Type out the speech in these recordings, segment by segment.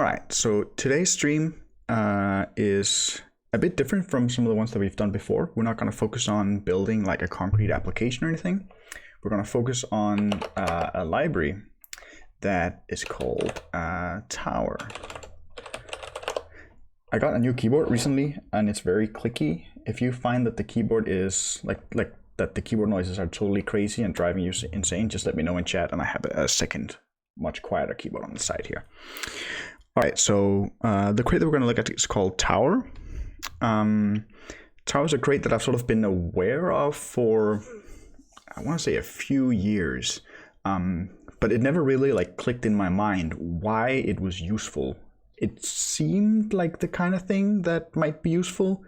All right, so today's stream is a bit different from some of the ones that we've done before. We're not going to focus on building like a concrete application or anything. We're going to focus on a library that is called Tower. I got a new keyboard recently, and it's very clicky. If you find that the keyboard is like that the keyboard noises are totally crazy and driving you insane, just let me know in chat, and I have a second, much quieter keyboard on the side here. All right, so the crate that we're going to look at is called Tower. Tower is a crate that I've sort of been aware of for, I want to say, a few years, but it never really like clicked in my mind why it was useful. It seemed like the kind of thing that might be useful,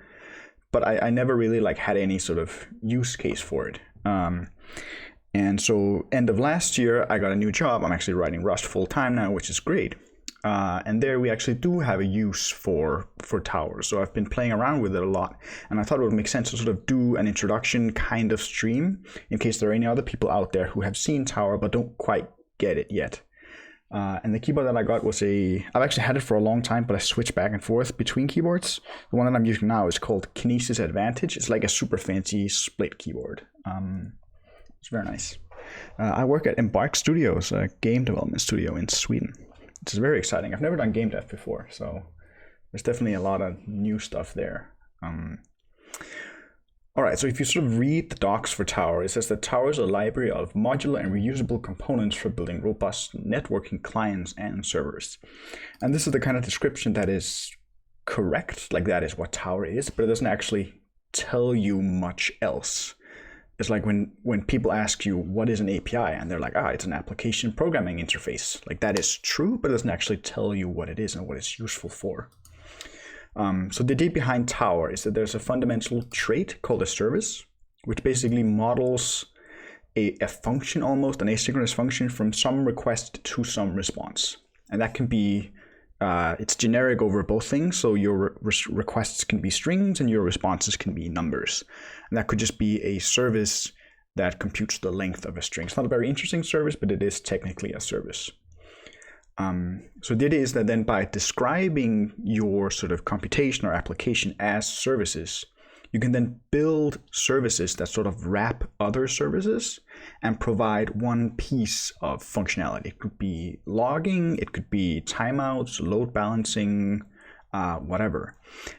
but I never really like had any sort of use case for it. And so end of last year, I got a new job. I'm actually writing Rust full time now, which is great. And there we actually do have a use for Tower. So I've been playing around with it a lot, and I thought it would make sense to sort of do an introduction kind of stream in case there are any other people out there who have seen Tower but don't quite get it yet. And the keyboard that I got was I've actually had it for a long time, but I switched back and forth between keyboards. The one that I'm using now is called Kinesis Advantage. It's like a super fancy split keyboard. It's very nice. I work at Embark Studios, a game development studio in Sweden. It's very exciting. I've never done game dev before, so there's definitely a lot of new stuff there. All right, so if you sort of read the docs for Tower, it says that Tower is a library of modular and reusable components for building robust networking clients and servers. And this is the kind of description that is correct, like that is what Tower is, but it doesn't actually tell you much else. It's like when people ask you what is an API, and they're like, it's an application programming interface. Like that is true, but it doesn't actually tell you what it is and what it's useful for. So the idea behind Tower is that there's a fundamental trait called a service, which basically models a function, almost an asynchronous function, from some request to some response. And that can be, it's generic over both things. So your requests can be strings and your responses can be numbers. And that could just be a service that computes the length of a string. It's not a very interesting service, but it is technically a service. So the idea is that then by describing your sort of computation or application as services, you can then build services that sort of wrap other services and provide one piece of functionality. It could be logging, it could be timeouts, load balancing, whatever.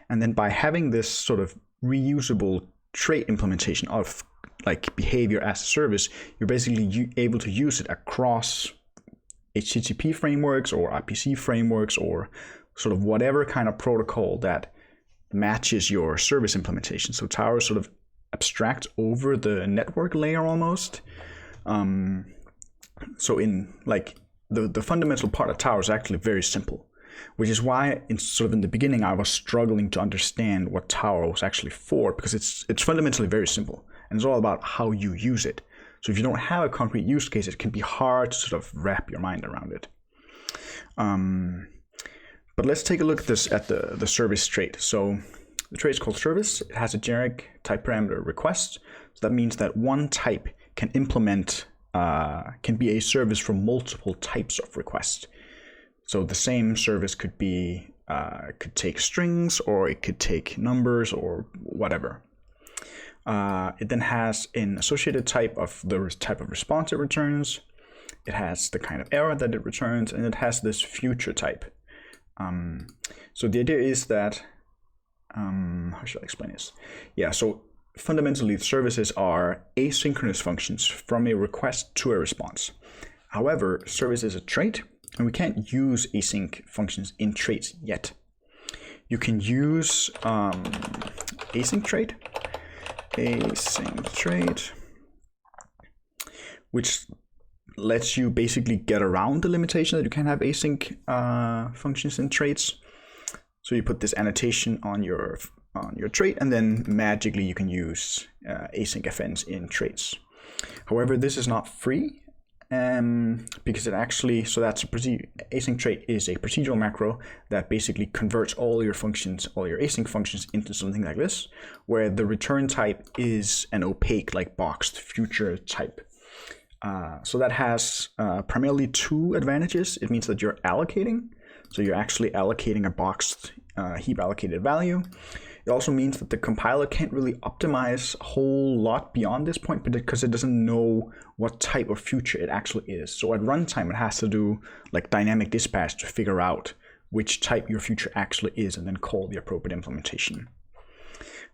And then by having this sort of reusable trait implementation of like behavior as a service, you're basically able to use it across HTTP frameworks or RPC frameworks or sort of whatever kind of protocol that matches your service implementation. So Tower sort of abstracts over the network layer almost. So in like the fundamental part of Tower is actually very simple, which is why in the beginning I was struggling to understand what Tower was actually for, because it's fundamentally very simple and it's all about how you use it. So if you don't have a concrete use case, it can be hard to sort of wrap your mind around it. But let's take a look at this at the service trait. So the trait is called service. It has a generic type parameter request. So that means that one type can implement, can be a service for multiple types of requests. So the same service could be, could take strings, or it could take numbers or whatever. It then has an associated type of the type of response it returns. It has the kind of error that it returns, and it has this future type. So the idea is that, how should I explain this? Yeah, so fundamentally services are asynchronous functions from a request to a response. However, service is a trait, and we can't use async functions in traits yet. You can use async trait, which lets you basically get around the limitation that you can't have async functions in traits. So you put this annotation on your trait, and then magically you can use async fns in traits. However, this is not free, because it actually, so that's async trait is a procedural macro that basically converts all your functions, all your async functions, into something like this, where the return type is an opaque, like boxed future type. So that has primarily two advantages. It means that you're allocating. So you're actually allocating a boxed heap allocated value. It also means that the compiler can't really optimize a whole lot beyond this point because it doesn't know what type of future it actually is. So at runtime, it has to do like dynamic dispatch to figure out which type your future actually is and then call the appropriate implementation.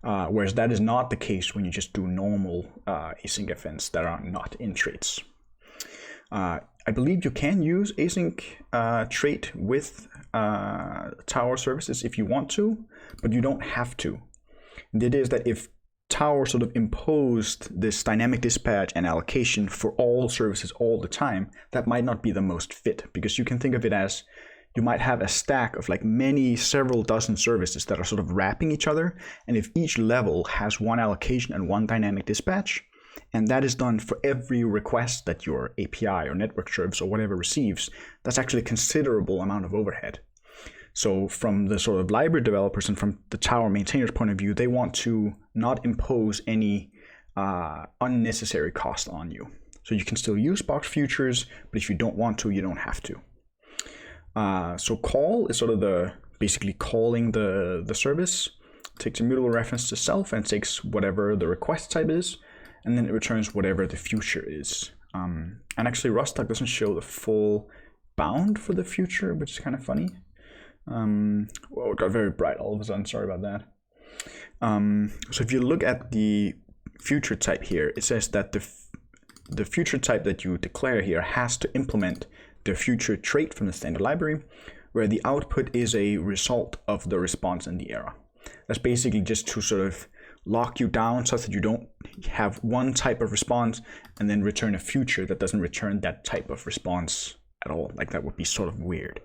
Whereas that is not the case when you just do normal async events that are not in traits. I believe you can use async trait with Tower services if you want to, but you don't have to. And it is that if Tower sort of imposed this dynamic dispatch and allocation for all services all the time, that might not be the most fit, because you can think of it as you might have a stack of like several dozen services that are sort of wrapping each other, and if each level has one allocation and one dynamic dispatch, and that is done for every request that your API or network service or whatever receives, that's actually a considerable amount of overhead. So from the sort of library developers and from the Tower maintainers' point of view, they want to not impose any unnecessary cost on you. So you can still use box futures, but if you don't want to, you don't have to. So call is sort of basically calling the service, takes a mutable reference to self and takes whatever the request type is, and then it returns whatever the future is. And actually Rustag doesn't show the full bound for the future, which is kind of funny. Well, it got very bright all of a sudden, sorry about that. So if you look at the future type here, it says that the future type that you declare here has to implement the future trait from the standard library, where the output is a result of the response in the error. That's basically just to sort of lock you down so that you don't have one type of response and then return a future that doesn't return that type of response at all. Like that would be sort of weird.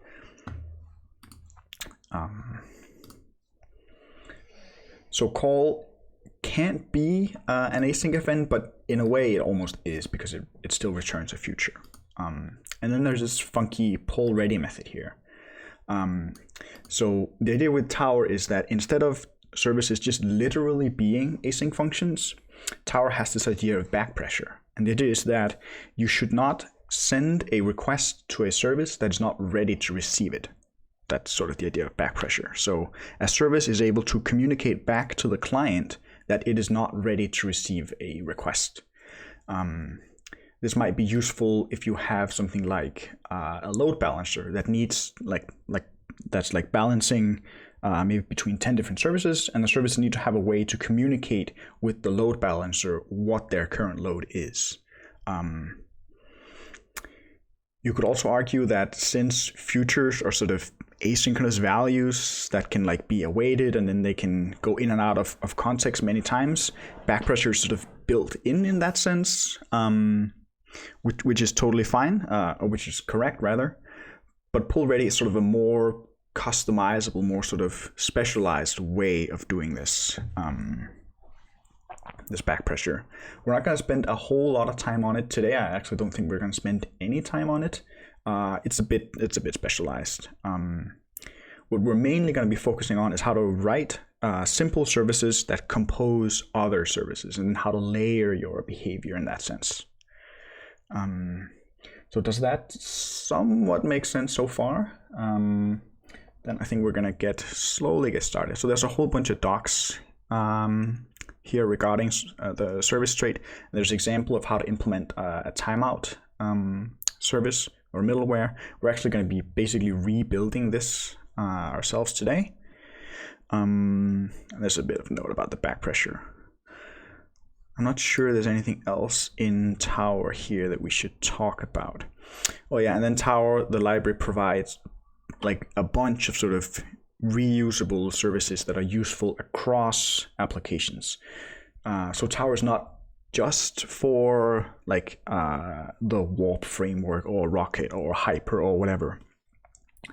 So call can't be an async event, but in a way it almost is, because it still returns a future. And then there's this funky pull ready method here. So the idea with Tower is that instead of services just literally being async functions, Tower has this idea of back pressure. And the idea is that you should not send a request to a service that is not ready to receive it. That's sort of the idea of back pressure. So a service is able to communicate back to the client that it is not ready to receive a request. This might be useful if you have something like a load balancer that needs that's balancing maybe between 10 different services, and the services need to have a way to communicate with the load balancer what their current load is. You could also argue that since futures are sort of asynchronous values that can like be awaited and then they can go in and out of context many times, back pressure is sort of built in that sense, which is totally fine, or which is correct rather. But pull ready is sort of a more customizable, more sort of specialized way of doing this. This back pressure. We're not going to spend a whole lot of time on it today. I actually don't think we're going to spend any time on it. It's a bit specialized. What we're mainly going to be focusing on is how to write simple services that compose other services and how to layer your behavior in that sense. So does that somewhat make sense so far? Then I think we're going to slowly get started. So there's a whole bunch of docs here regarding the service trait. There's an example of how to implement a timeout service or middleware. We're actually going to be basically rebuilding this ourselves today. And there's a bit of a note about the back pressure. I'm not sure there's anything else in Tower here that we should talk about. Oh yeah, and then Tower, the library, provides like a bunch of sort of reusable services that are useful across applications. So Tower is not just for like the Warp framework or Rocket or Hyper or whatever.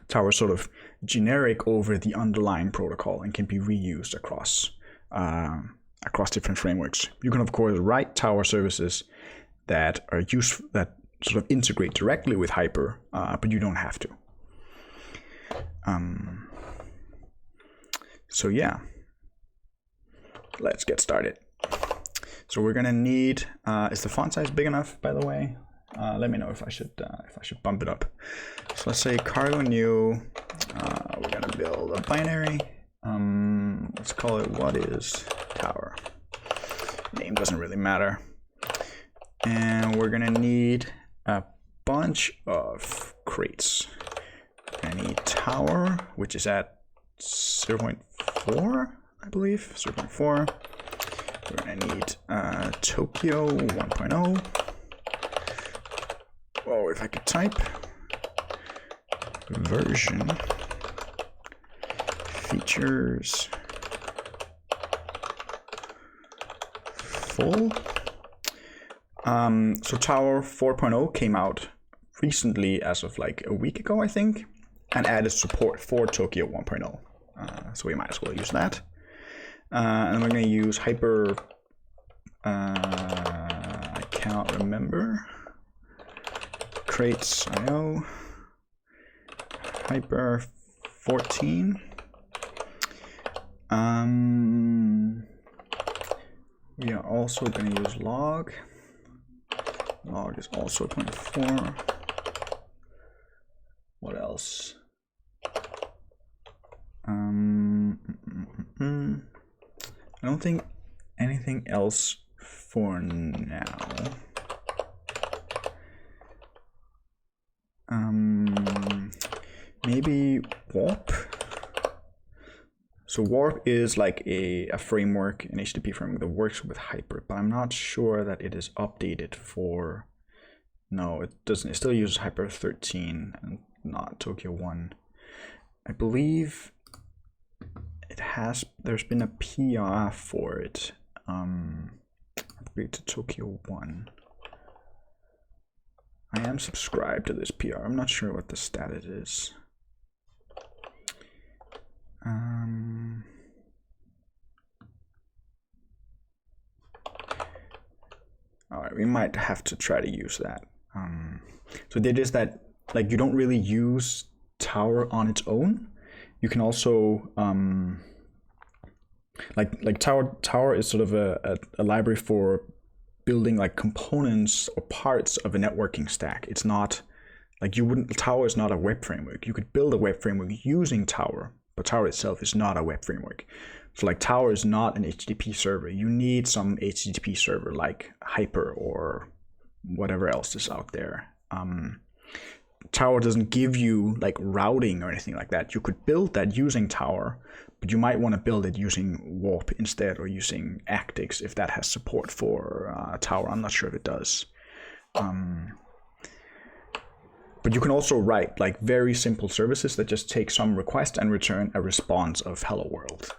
Tower is sort of generic over the underlying protocol and can be reused across different frameworks. You can of course write Tower services that are useful, that sort of integrate directly with Hyper, but you don't have to. So yeah, let's get started. So we're gonna need, is the font size big enough, by the way? Let me know if I should bump it up. So let's say cargo new gonna build a binary. Let's call it what is tower. Name doesn't really matter. And we're gonna need a bunch of crates. I need tower, which is at 0.4, I believe, 0.4. We're gonna need Tokyo 1.0. Oh, if I could type version features full. So Tower 4.0 came out recently, as of like a week ago, I think, and added support for Tokyo 1.0. So we might as well use that. And we're going to use hyper. I cannot remember. Crates IO. Hyper 14. We are also going to use log. Log is also 0.4. What else? I don't think anything else for now. Maybe warp. So warp is like a framework, an HTTP framework that works with Hyper, but I'm not sure that it is updated for. No, it doesn't. It still uses Hyper 13 and not Tokyo 1. I believe it has. There's been a PR for it. Upgrade to Tokyo 1. I am subscribed to this PR. I'm not sure what the status is. All right, we might have to try to use that. So it is that like you don't really use Tower on its own. You can also like Tower is sort of a library for building like components or parts of a networking stack. It's not like Tower is not a web framework. You could build a web framework using Tower, but Tower itself is not a web framework. So like Tower is not an HTTP server. You need some HTTP server like Hyper or whatever else is out there. Tower doesn't give you like routing or anything like that. You could build that using Tower, but you might want to build it using Warp instead, or using Actix if that has support for Tower. I'm not sure if it does. But you can also write like very simple services that just take some request and return a response of hello world.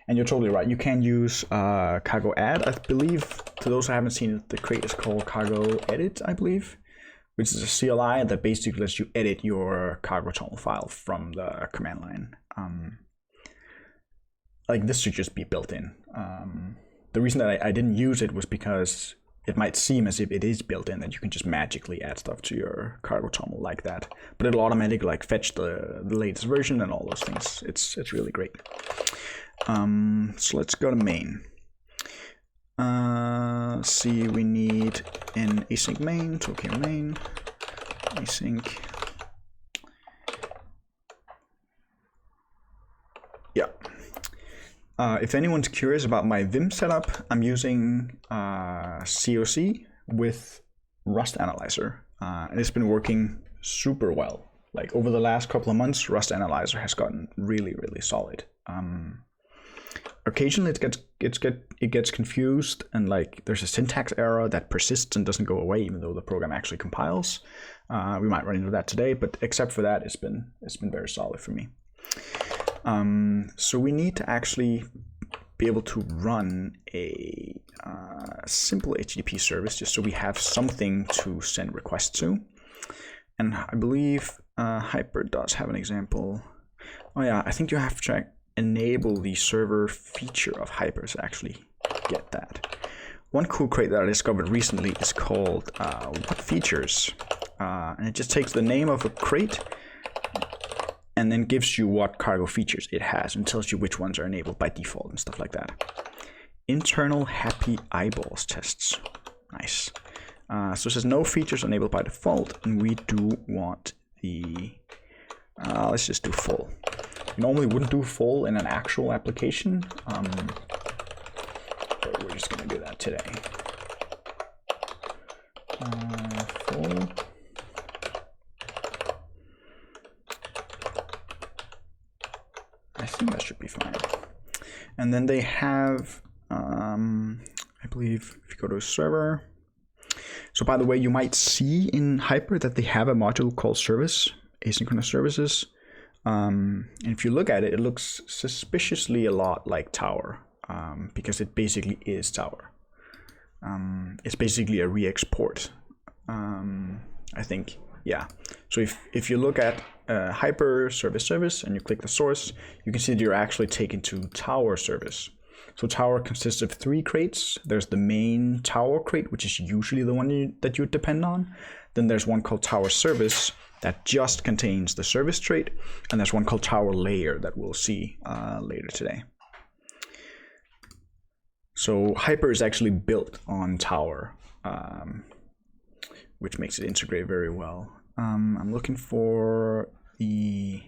And you're totally right. You can use cargo add. I believe, to those who haven't seen it, the crate is called cargo edit, I believe, which is a CLI that basically lets you edit your cargo tunnel file from the command line. Like this should just be built in. The reason that I didn't use it was because it might seem as if it is built in, that you can just magically add stuff to your cargo tunnel like that. But it'll automatically like fetch the latest version and all those things. It's really great. So let's go to main. See, we need an async main, Tokyo main, async. Yeah. If anyone's curious about my Vim setup, I'm using COC with Rust Analyzer, and it's been working super well. Like over the last couple of months, Rust Analyzer has gotten really, really solid. Occasionally it gets confused, and like there's a syntax error that persists and doesn't go away even though the program actually compiles. We might run into that today, but except for that, it's been very solid for me. So we need to actually be able to run a simple HTTP service just so we have something to send requests to. And I believe Hyper does have an example. Oh yeah, I think you have to enable the server feature of Hyper to actually get that. One cool crate that I discovered recently is called what features, and it just takes the name of a crate and then gives you what cargo features it has and tells you which ones are enabled by default and stuff like that. Internal happy eyeballs tests. Nice. So it says no features enabled by default, and we do want the let's just do full. You normally wouldn't do full in an actual application, but we're just going to do that today. Full. I think that should be fine. And then they have, I believe, if you go to a server. So by the way, you might see in Hyper that they have a module called service, asynchronous services. And if you look at it, it looks suspiciously a lot like Tower, because it basically is Tower. It's basically a re-export, I think. Yeah. So if you look at Hyper service and you click the source, you can see that you're actually taken to Tower service. So Tower consists of 3 crates. There's the main Tower crate, which is usually the one that you depend on. Then there's one called Tower service that just contains the service trait, and there's one called Tower layer that we'll see later today. So Hyper is actually built on Tower, which makes it integrate very well. I'm looking for the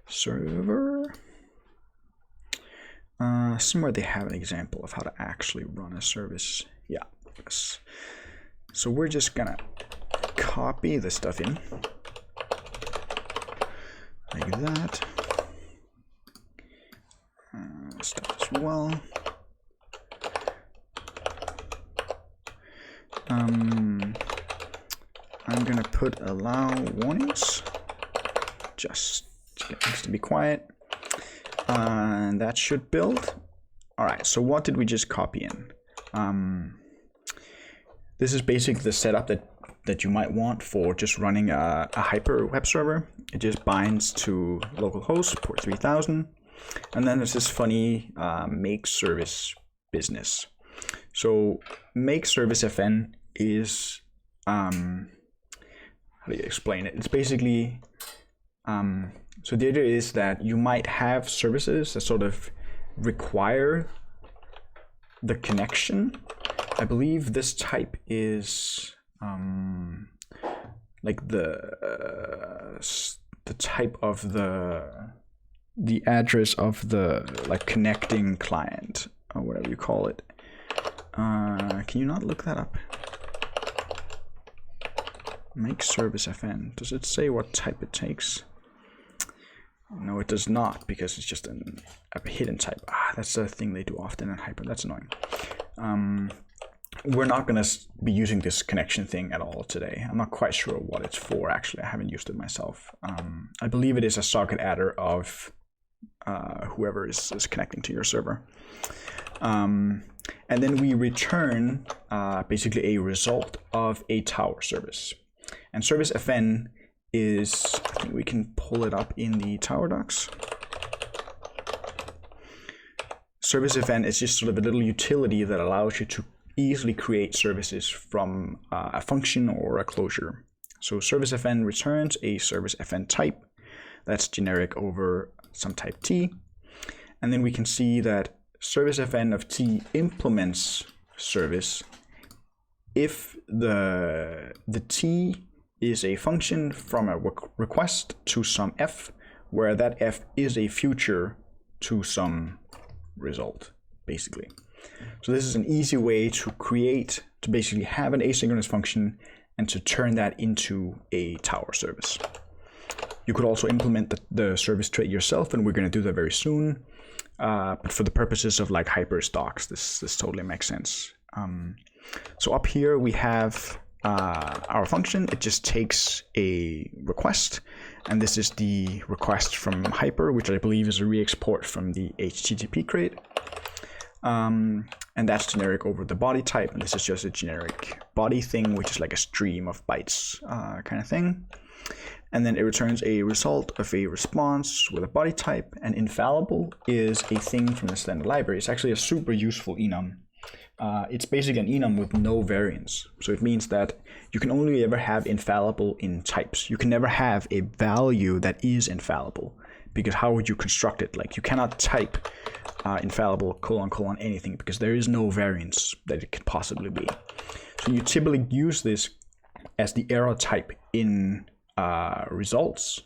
server. Somewhere they have an example of how to actually run a service. Yeah. Yes. So we're just gonna copy the stuff in like that. Stuff as well. I'm gonna put allow warnings just to get things to be quiet. And that should build. All right, so what did we just copy in? This is basically the setup that you might want for just running a Hyper web server. It just binds to localhost port 3000. And then there's this funny make service business. So make service FN is, how do you explain it? It's basically, so the idea is that you might have services that sort of require the connection. I believe this type is like the type of the address of the like connecting client or whatever you call it. Can you not look that up? Make service FN. Does it say what type it takes? No, it does not, because it's just a hidden type. That's the thing they do often in Hyper. That's annoying. We're not going to be using this connection thing at all today. I'm not quite sure what it's for, actually. I haven't used it myself. I believe it is a socket adder of whoever is connecting to your server. And then we return basically a result of a Tower service. And service FN is, I think we can pull it up in the Tower docs. Service FN is just sort of a little utility that allows you to easily create services from a function or a closure. So service FN returns a service FN type that's generic over some type T. And then we can see that service FN of T implements service if the T is a function from a request to some F, where that F is a future to some result, basically. So this is an easy way to basically have an asynchronous function and to turn that into a Tower service. You could also implement the service trait yourself, and we're going to do that very soon. But for the purposes of like Hyper stocks, this totally makes sense. So up here we have our function. It just takes a request, and this is the request from Hyper, which I believe is a re-export from the HTTP crate. And that's generic over the body type, and this is just a generic body thing, which is like a stream of bytes kind of thing. And then it returns a result of a response with a body type, and infallible is a thing from the standard library. It's actually a super useful enum. It's basically an enum with no variance. So it means that you can only ever have infallible in types. You can never have a value that is infallible, because how would you construct it? Like, you cannot type infallible : anything, because there is no variance that it could possibly be. So you typically use this as the error type in results.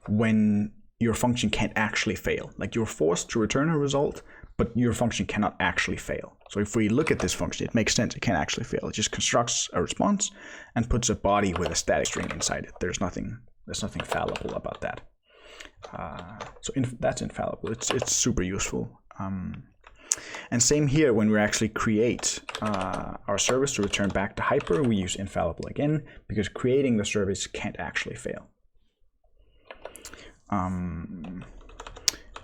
when your function can't actually fail. Like you're forced to return a result, but your function cannot actually fail. So if we look at this function, it makes sense. It can't actually fail. It just constructs a response and puts a body with a static string inside it. There's nothing fallible about that. That's infallible. It's super useful. And same here, when we actually create our service to return back to hyper, we use infallible again, because creating the service can't actually fail. And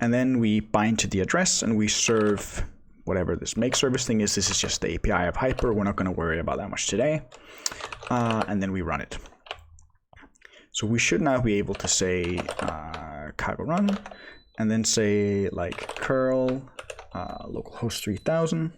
then we bind to the address and we serve whatever this make service thing is. This is just the API of hyper. We're not going to worry about that much today. And then we run it. So we should now be able to say cargo run, and then say like curl localhost 3000.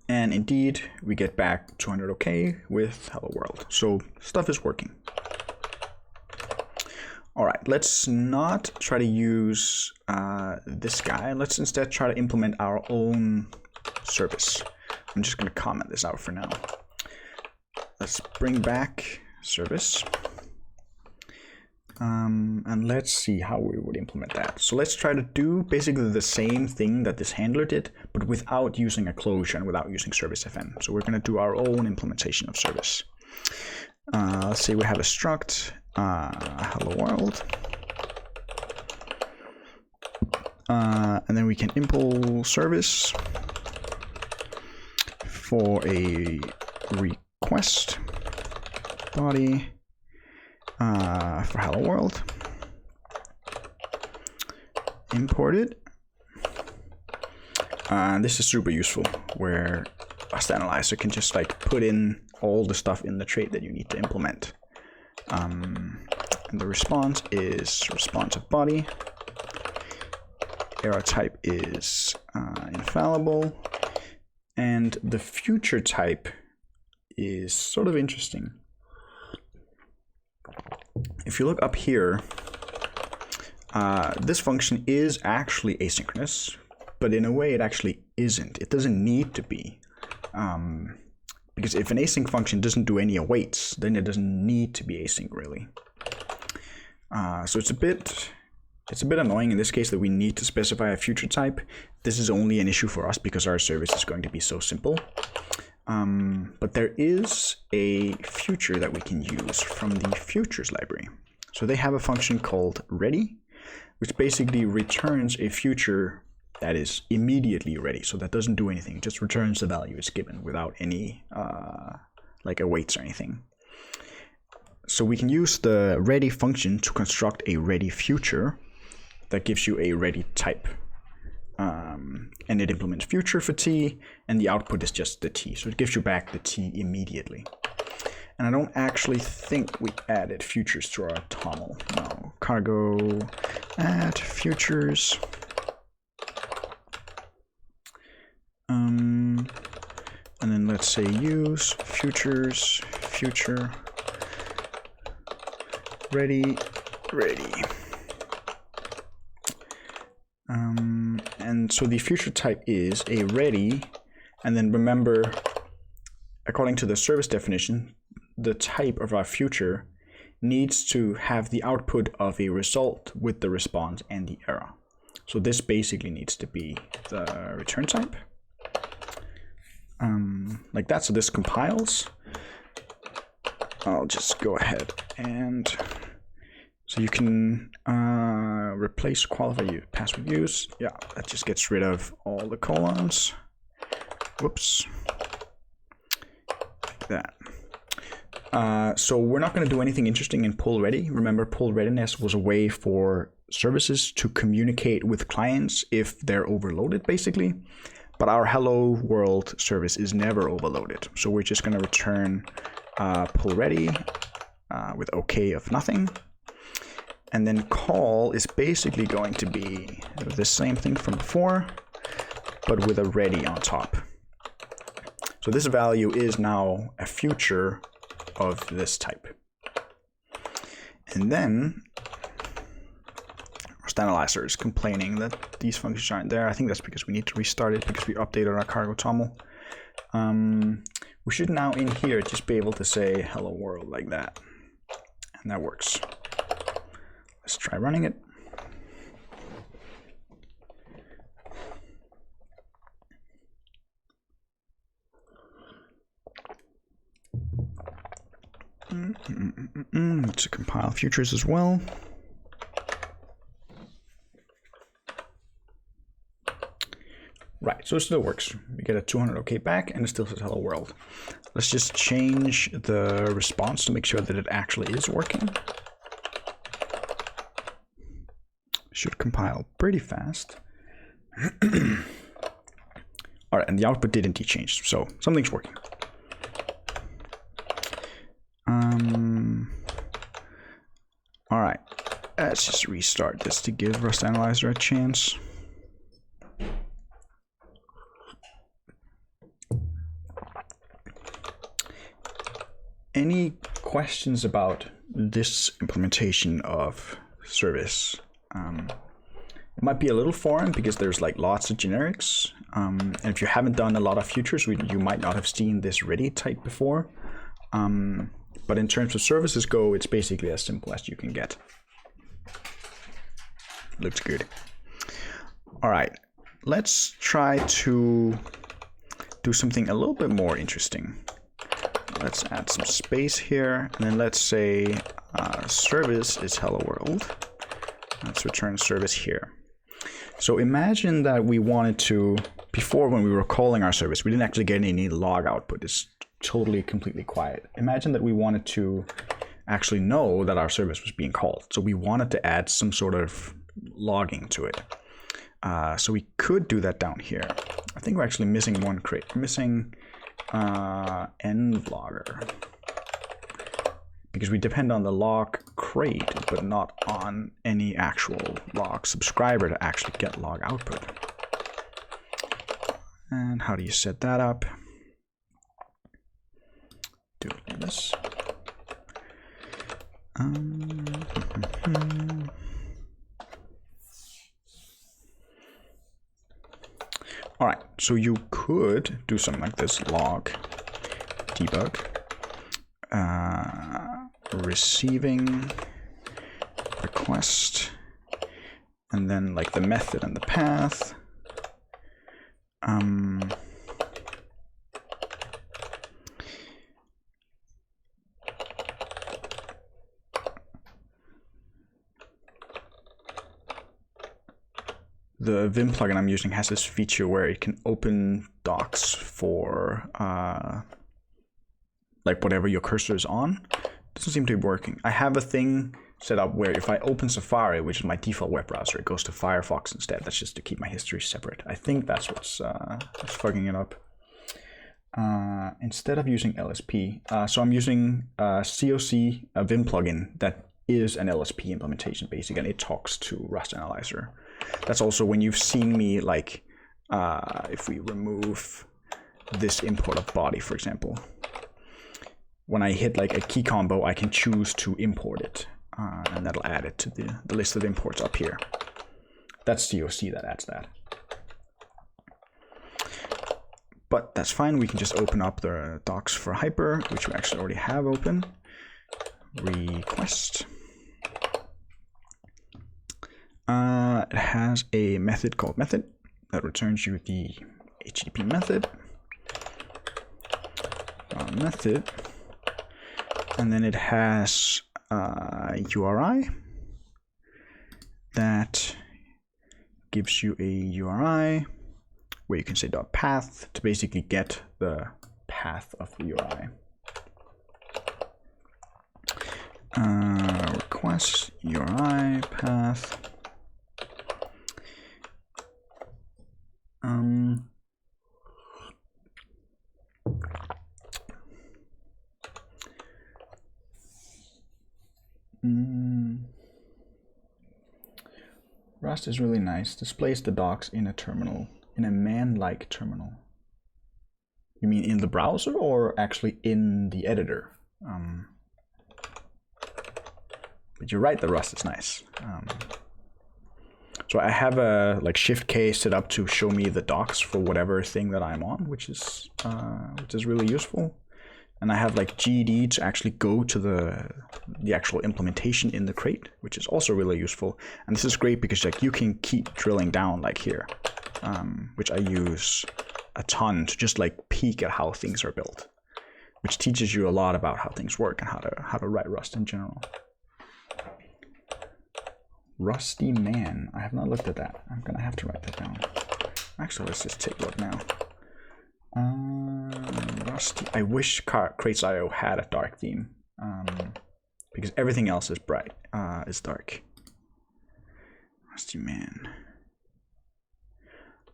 And indeed, we get back 200 OK with hello world. So stuff is working. All right, let's not try to use this guy. Let's instead try to implement our own service. I'm just going to comment this out for now. Let's bring back service. And let's see how we would implement that. So let's try to do basically the same thing that this handler did, but without using a closure and without using service FN. So we're going to do our own implementation of service. Let's say we have a struct hello world, and then we can impl service for a request body for hello world, import it. This is super useful, where Rust Analyzer can just like put in all the stuff in the trait that you need to implement. And the response is responsive body. Error type is infallible, and the future type is sort of interesting. If you look up here, this function is actually asynchronous, but in a way it actually isn't. It doesn't need to be. Because if an async function doesn't do any awaits, then it doesn't need to be async really. So it's a bit annoying in this case that we need to specify a future type. This is only an issue for us because our service is going to be so simple. But there is a future that we can use from the futures library. So they have a function called ready, which basically returns a future that is immediately ready. So that doesn't do anything, just returns the value it's given without any like awaits or anything. So we can use the ready function to construct a ready future that gives you a ready type. And it implements future for t, and the output is just the t. So it gives you back the t immediately. And I don't actually think we added futures to our toml. No, cargo add futures. And then let's say use futures, future, ready. And so the future type is a ready, and then remember, according to the service definition, the type of our future needs to have the output of a result with the response and the error. So this basically needs to be the return type. Like that, so this compiles. I'll just go ahead and so you can replace qualify password use. Yeah, that just gets rid of all the colons. Whoops. Like that. So we're not going to do anything interesting in pull ready. Remember, pull readiness was a way for services to communicate with clients if they're overloaded, basically. But our hello world service is never overloaded. So we're just going to return pull ready with OK of nothing. And then call is basically going to be the same thing from before, but with a ready on top. So this value is now a future of this type. And then Rust Analyzer is complaining that these functions aren't there. I think that's because we need to restart it because we updated our cargo toml. We should now in here just be able to say hello world like that. And that works. Let's try running it. Let's compile futures as well. Right, so it still works. We get a 200 OK back, and it still says hello world. Let's just change the response to make sure that it actually is working. Should compile pretty fast. All right, and the output did indeed change, so something's working. All right, let's just restart this to give Rust Analyzer a chance. Any questions about this implementation of service? It might be a little foreign because there's like lots of generics. And if you haven't done a lot of futures, you might not have seen this ready type before. But in terms of services go, it's basically as simple as you can get. Looks good. All right, let's try to do something a little bit more interesting. Let's add some space here, and then let's say service is hello world. Let's return service here. So imagine that we wanted to, before when we were calling our service, we didn't actually get any log output. It's totally, completely quiet. Imagine that we wanted to actually know that our service was being called. So we wanted to add some sort of logging to it. So we could do that down here. I think we're actually missing one crate. We're missing end logger. Because we depend on the log crate, but not on any actual log subscriber to actually get log output. And how do you set that up? Do it like this. All right, so you could do something like this: log debug, receiving request, and then like the method and the path. The Vim plugin I'm using has this feature where it can open docs for like whatever your cursor is on. Doesn't seem to be working. I have a thing set up where if I open Safari, which is my default web browser, it goes to Firefox instead. That's just to keep my history separate. I think that's what's fucking it up. Instead of using LSP, so I'm using COC, a Vim plugin that is an LSP implementation basically, and it talks to Rust Analyzer. That's also when you've seen me, like, if we remove this import of body, for example, when I hit like a key combo, I can choose to import it, and that'll add it to the list of imports up here. That's COC that adds that. But that's fine. We can just open up the docs for Hyper, which we actually already have open. Request. It has a method called method that returns you the HTTP method. Method. And then it has URI that gives you a URI where you can say .path to basically get the path of the URI. Request URI path. Rust is really nice. Displays the docs in a terminal, in a man-like terminal. You mean in the browser or actually in the editor? But you're right, the Rust is nice. So I have a like Shift K set up to show me the docs for whatever thing that I'm on, which is really useful. And I have like GD to actually go to the actual implementation in the crate, which is also really useful. And this is great because like you can keep drilling down like here, which I use a ton to just like peek at how things are built, which teaches you a lot about how things work and how to write Rust in general. Rusty man. I have not looked at that. I'm gonna have to write that down. Actually, let's just take a look now. Rusty. I wish Crates.io had a dark theme, because everything else is bright, is dark. Rusty man.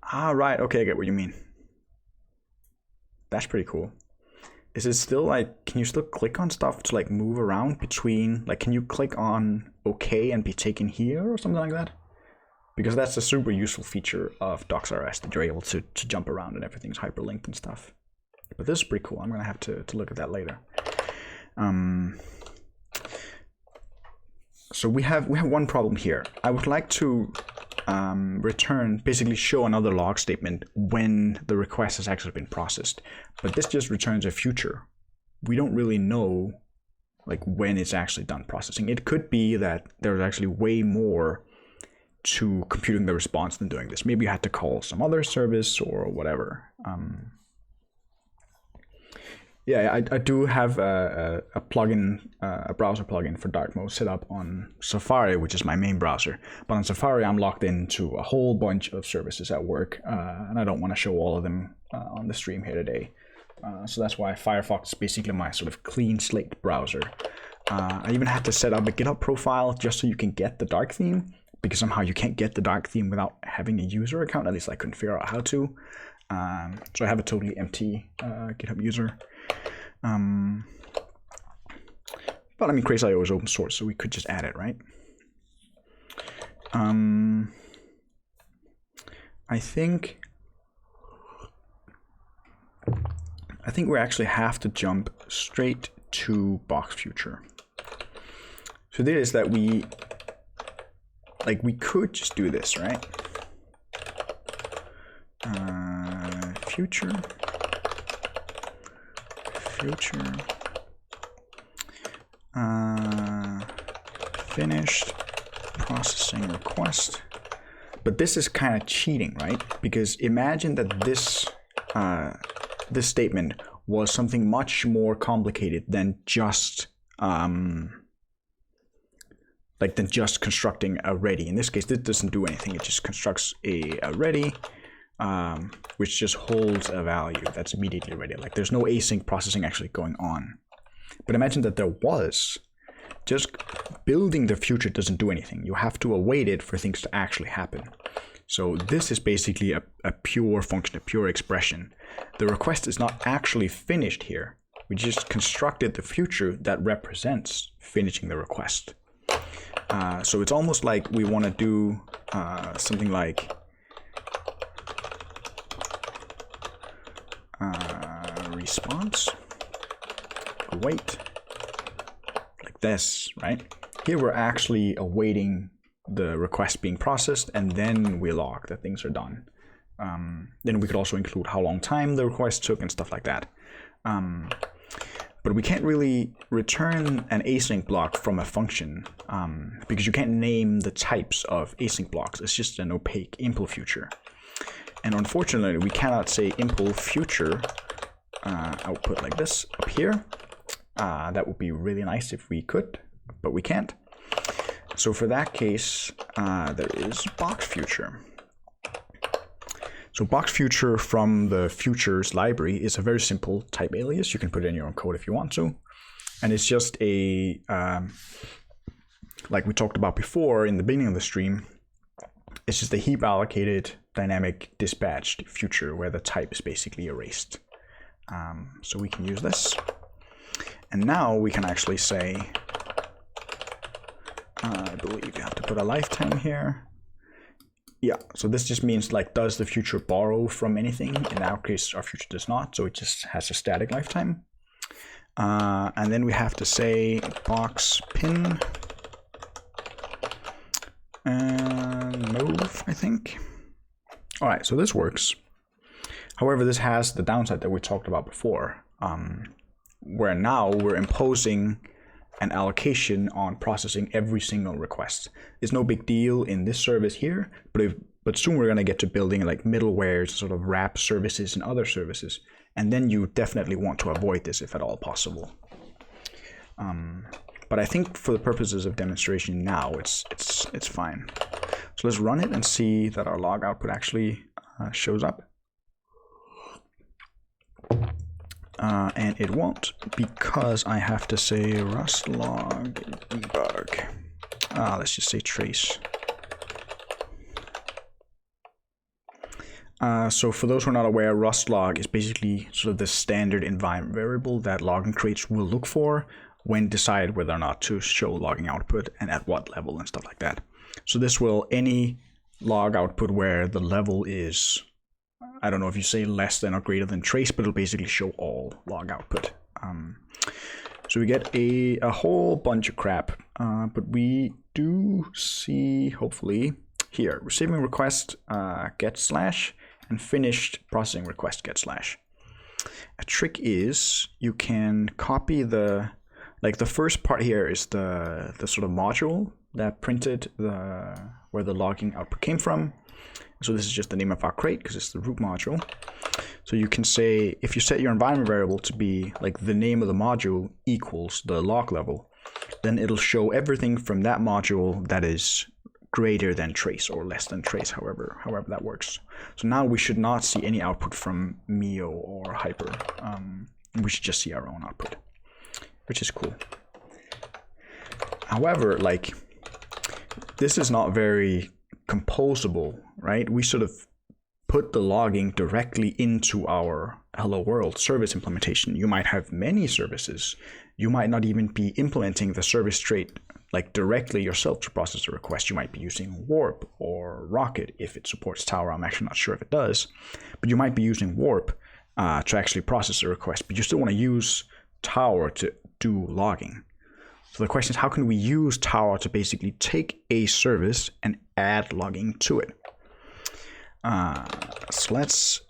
Ah, right. Okay, I get what you mean. That's pretty cool. Is it still like, can you still click on stuff to like move around between, like can you click on OK and be taken here or something like that? Because that's a super useful feature of docs.rs, that you're able to jump around and everything's hyperlinked and stuff. But this is pretty cool. I'm gonna have to look at that later. So we have one problem here. I would like to return, basically show another log statement when the request has actually been processed. But this just returns a future. We don't really know like when it's actually done processing. It could be that there's actually way more to computing the response than doing this. Maybe you had to call some other service or whatever. Yeah, I do have a plugin, a browser plugin for dark mode set up on Safari, which is my main browser. But on Safari, I'm logged into a whole bunch of services at work, and I don't want to show all of them on the stream here today. So that's why Firefox is basically my sort of clean slate browser. I even had to set up a GitHub profile just so you can get the dark theme, because somehow you can't get the dark theme without having a user account. At least I couldn't figure out how to. So I have a totally empty GitHub user. But I mean, Crates.io is open source, so we could just add it, right? I think we actually have to jump straight to box future. So this is that we could just do this, right? Future. Finished processing request. But this is kind of cheating, right? Because imagine that this this statement was something much more complicated than just constructing a ready. In this case, this doesn't do anything. It just constructs a ready, which just holds a value that's immediately ready. Like there's no async processing actually going on. But imagine that there was. Just building the future doesn't do anything. You have to await it for things to actually happen. So this is basically a pure function, a pure expression. The request is not actually finished here. We just constructed the future that represents finishing the request. So it's almost like we want to do something like response await, like this, right? Here we're actually awaiting the request being processed, and then we log that things are done. Then we could also include how long time the request took and stuff like that. But we can't really return an async block from a function because you can't name the types of async blocks. It's just an opaque impl future. And unfortunately, we cannot say impl future output like this up here. That would be really nice if we could, but we can't. So for that case, there is box future. So box future from the futures library is a very simple type alias. You can put it in your own code if you want to. And it's just a, like we talked about before in the beginning of the stream, it's just a heap allocated dynamic dispatched future where the type is basically erased. So we can use this. And now we can actually say, I believe you have to put a lifetime here. Yeah, so this just means like, does the future borrow from anything? In our case, our future does not, so it just has a static lifetime. And then we have to say box pin. and move, I think. All right, so this works. However, this has the downside that we talked about before, where now we're imposing an allocation on processing every single request. It's no big deal in this service here, but soon we're going to get to building like middlewares, sort of wrap services and other services, and then you definitely want to avoid this if at all possible. But I think for the purposes of demonstration now, it's fine. So let's run it and see that our log output actually shows up. And it won't, because I have to say rust log debug. Let's just say trace. So for those who are not aware, rust log is basically sort of the standard environment variable that logging crates will look for when decide whether or not to show logging output and at what level and stuff like that. So this will, any log output where the level is, I don't know if you say less than or greater than trace, but it'll basically show all log output. So we get a whole bunch of crap, but we do see, hopefully, here, receiving request get slash and finished processing request get slash. A trick is you can copy the first part here is the sort of module that printed where the logging output came from. So this is just the name of our crate because it's the root module. So you can say, if you set your environment variable to be like the name of the module equals the log level, then it'll show everything from that module that is greater than trace or less than trace, however that works. So now we should not see any output from Mio or Hyper. We should just see our own output, which is cool. However, like, this is not very composable, right? We sort of put the logging directly into our Hello World service implementation. You might have many services. You might not even be implementing the service trait like directly yourself to process a request. You might be using Warp or Rocket if it supports Tower. I'm actually not sure if it does, but you might be using Warp to actually process a request, but you still want to use Tower to do logging. So the question is, how can we use Tower to basically take a service and add logging to it? So let's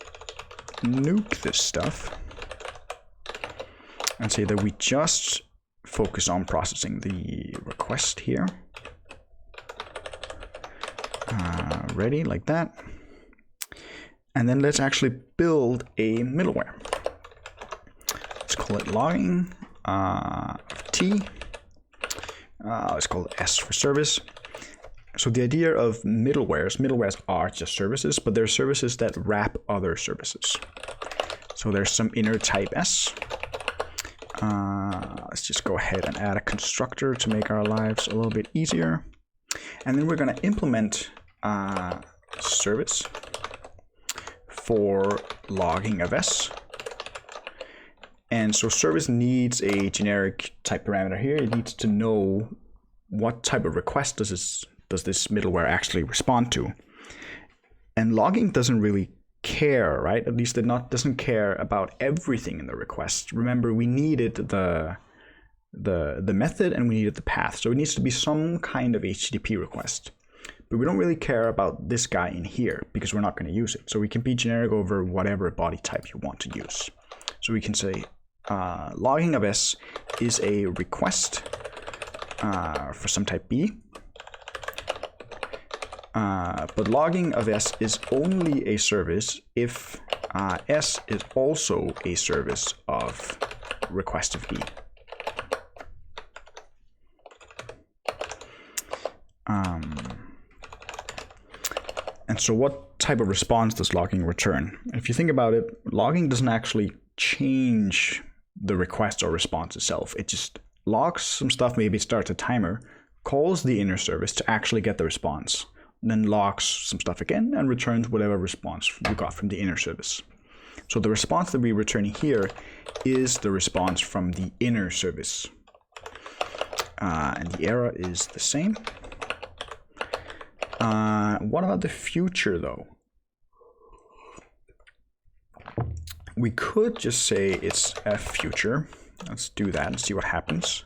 nuke this stuff and say that we just focus on processing the request here. Ready, like that. And then let's actually build a middleware. Let's call it logging T. Let's call it S for service. So the idea of middlewares are just services, but they're services that wrap other services. So there's some inner type S. Let's just go ahead and add a constructor to make our lives a little bit easier. And then we're going to implement service for logging of S. And so service needs a generic type parameter here. It needs to know what type of request does this middleware actually respond to. And logging doesn't really care, right? At least it doesn't care about everything in the request. Remember, we needed the method and we needed the path. So it needs to be some kind of HTTP request. But we don't really care about this guy in here because we're not going to use it. So we can be generic over whatever body type you want to use. So we can say logging of S is a request for some type B. But logging of S is only a service if S is also a service of request of B. And so what type of response does logging return? If you think about it, logging doesn't actually change the request or response itself. It just logs some stuff, maybe starts a timer, calls the inner service to actually get the response, then logs some stuff again and returns whatever response you got from the inner service. So the response that we're returning here is the response from the inner service. And the error is the same. What about the future though? We could just say it's a future. Let's do that and see what happens.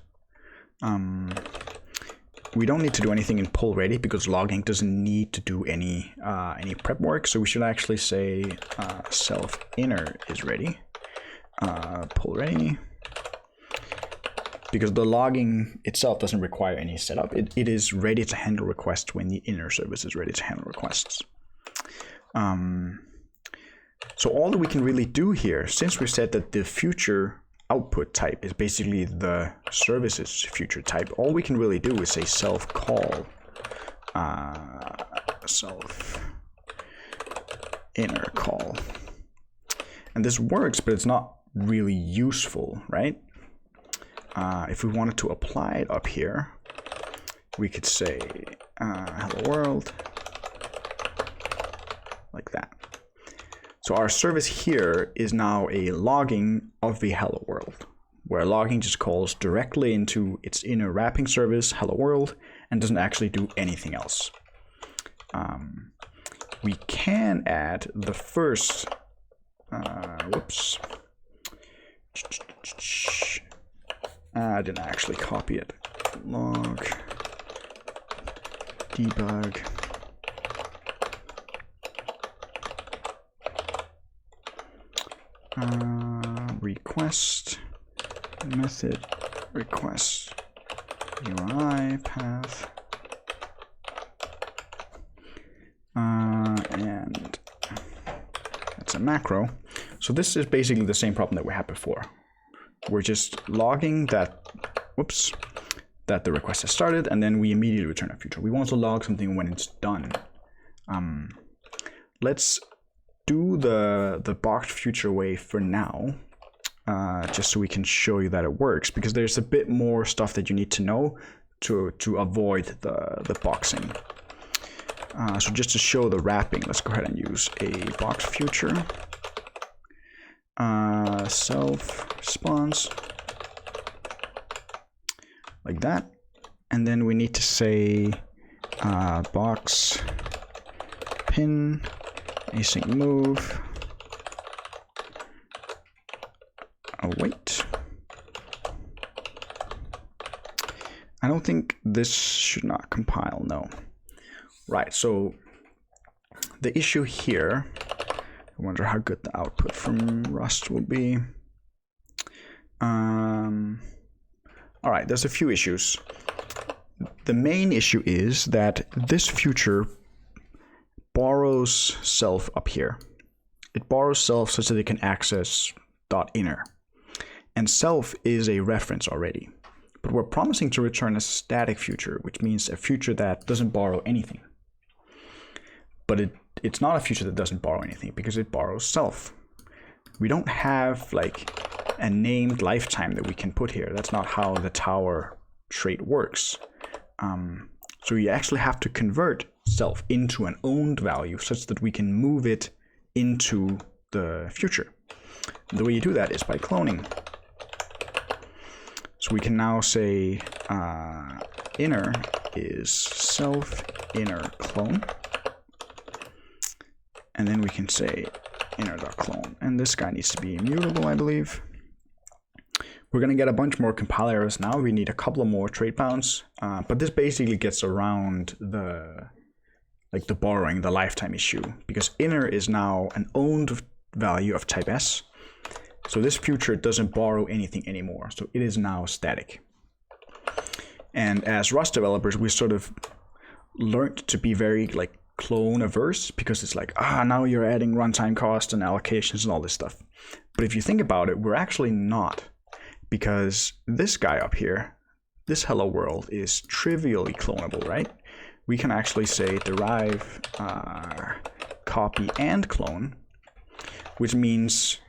we don't need to do anything in pull ready because logging doesn't need to do any prep work. So we should actually say self inner is ready, pull ready, because the logging itself doesn't require any setup. It is ready to handle requests when the inner service is ready to handle requests. So all that we can really do here, since we said that the future output type is basically the service's future type, all we can really do is say self call self inner call. And this works, but it's not really useful, right? If we wanted to apply it up here, we could say hello world, like that. So our service here is now a logging of the hello world, where logging just calls directly into its inner wrapping service, hello world, and doesn't actually do anything else. We can add the first, whoops, I didn't actually copy it, log, debug, request method request UI path, and that's a macro. So this is basically the same problem that we had before. We're just logging that, whoops, that the request has started, and then we immediately return a future. We want to log something when it's done. Let's do the boxed future way for now, just so we can show you that it works, because there's a bit more stuff that you need to know to avoid the boxing. So just to show the wrapping, let's go ahead and use a box future, self response, like that, and then we need to say box pin async move await. I don't think this should not compile, no. Right, so the issue here, I wonder how good the output from Rust will be. All right, there's a few issues. The main issue is that this future borrows self up here. It borrows self such that it can access .inner. And self is a reference already. But we're promising to return a static future, which means a future that doesn't borrow anything. But it's not a future that doesn't borrow anything because it borrows self. We don't have like a named lifetime that we can put here. That's not how the tower trait works. So you actually have to convert self into an owned value such that we can move it into the future. And the way you do that is by cloning. So we can now say inner is self inner clone. And then we can say inner.clone. And this guy needs to be immutable, I believe. We're going to get a bunch more compile errors now. We need a couple of more trait bounds. But this basically gets around the borrowing, the lifetime issue, because inner is now an owned value of type S. So this future doesn't borrow anything anymore. So it is now static. And as Rust developers, we sort of learned to be very like clone averse, because it's like, now you're adding runtime cost and allocations and all this stuff. But if you think about it, we're actually not, because this guy up here, this hello world, is trivially clonable, right? We can actually say derive copy and clone, which means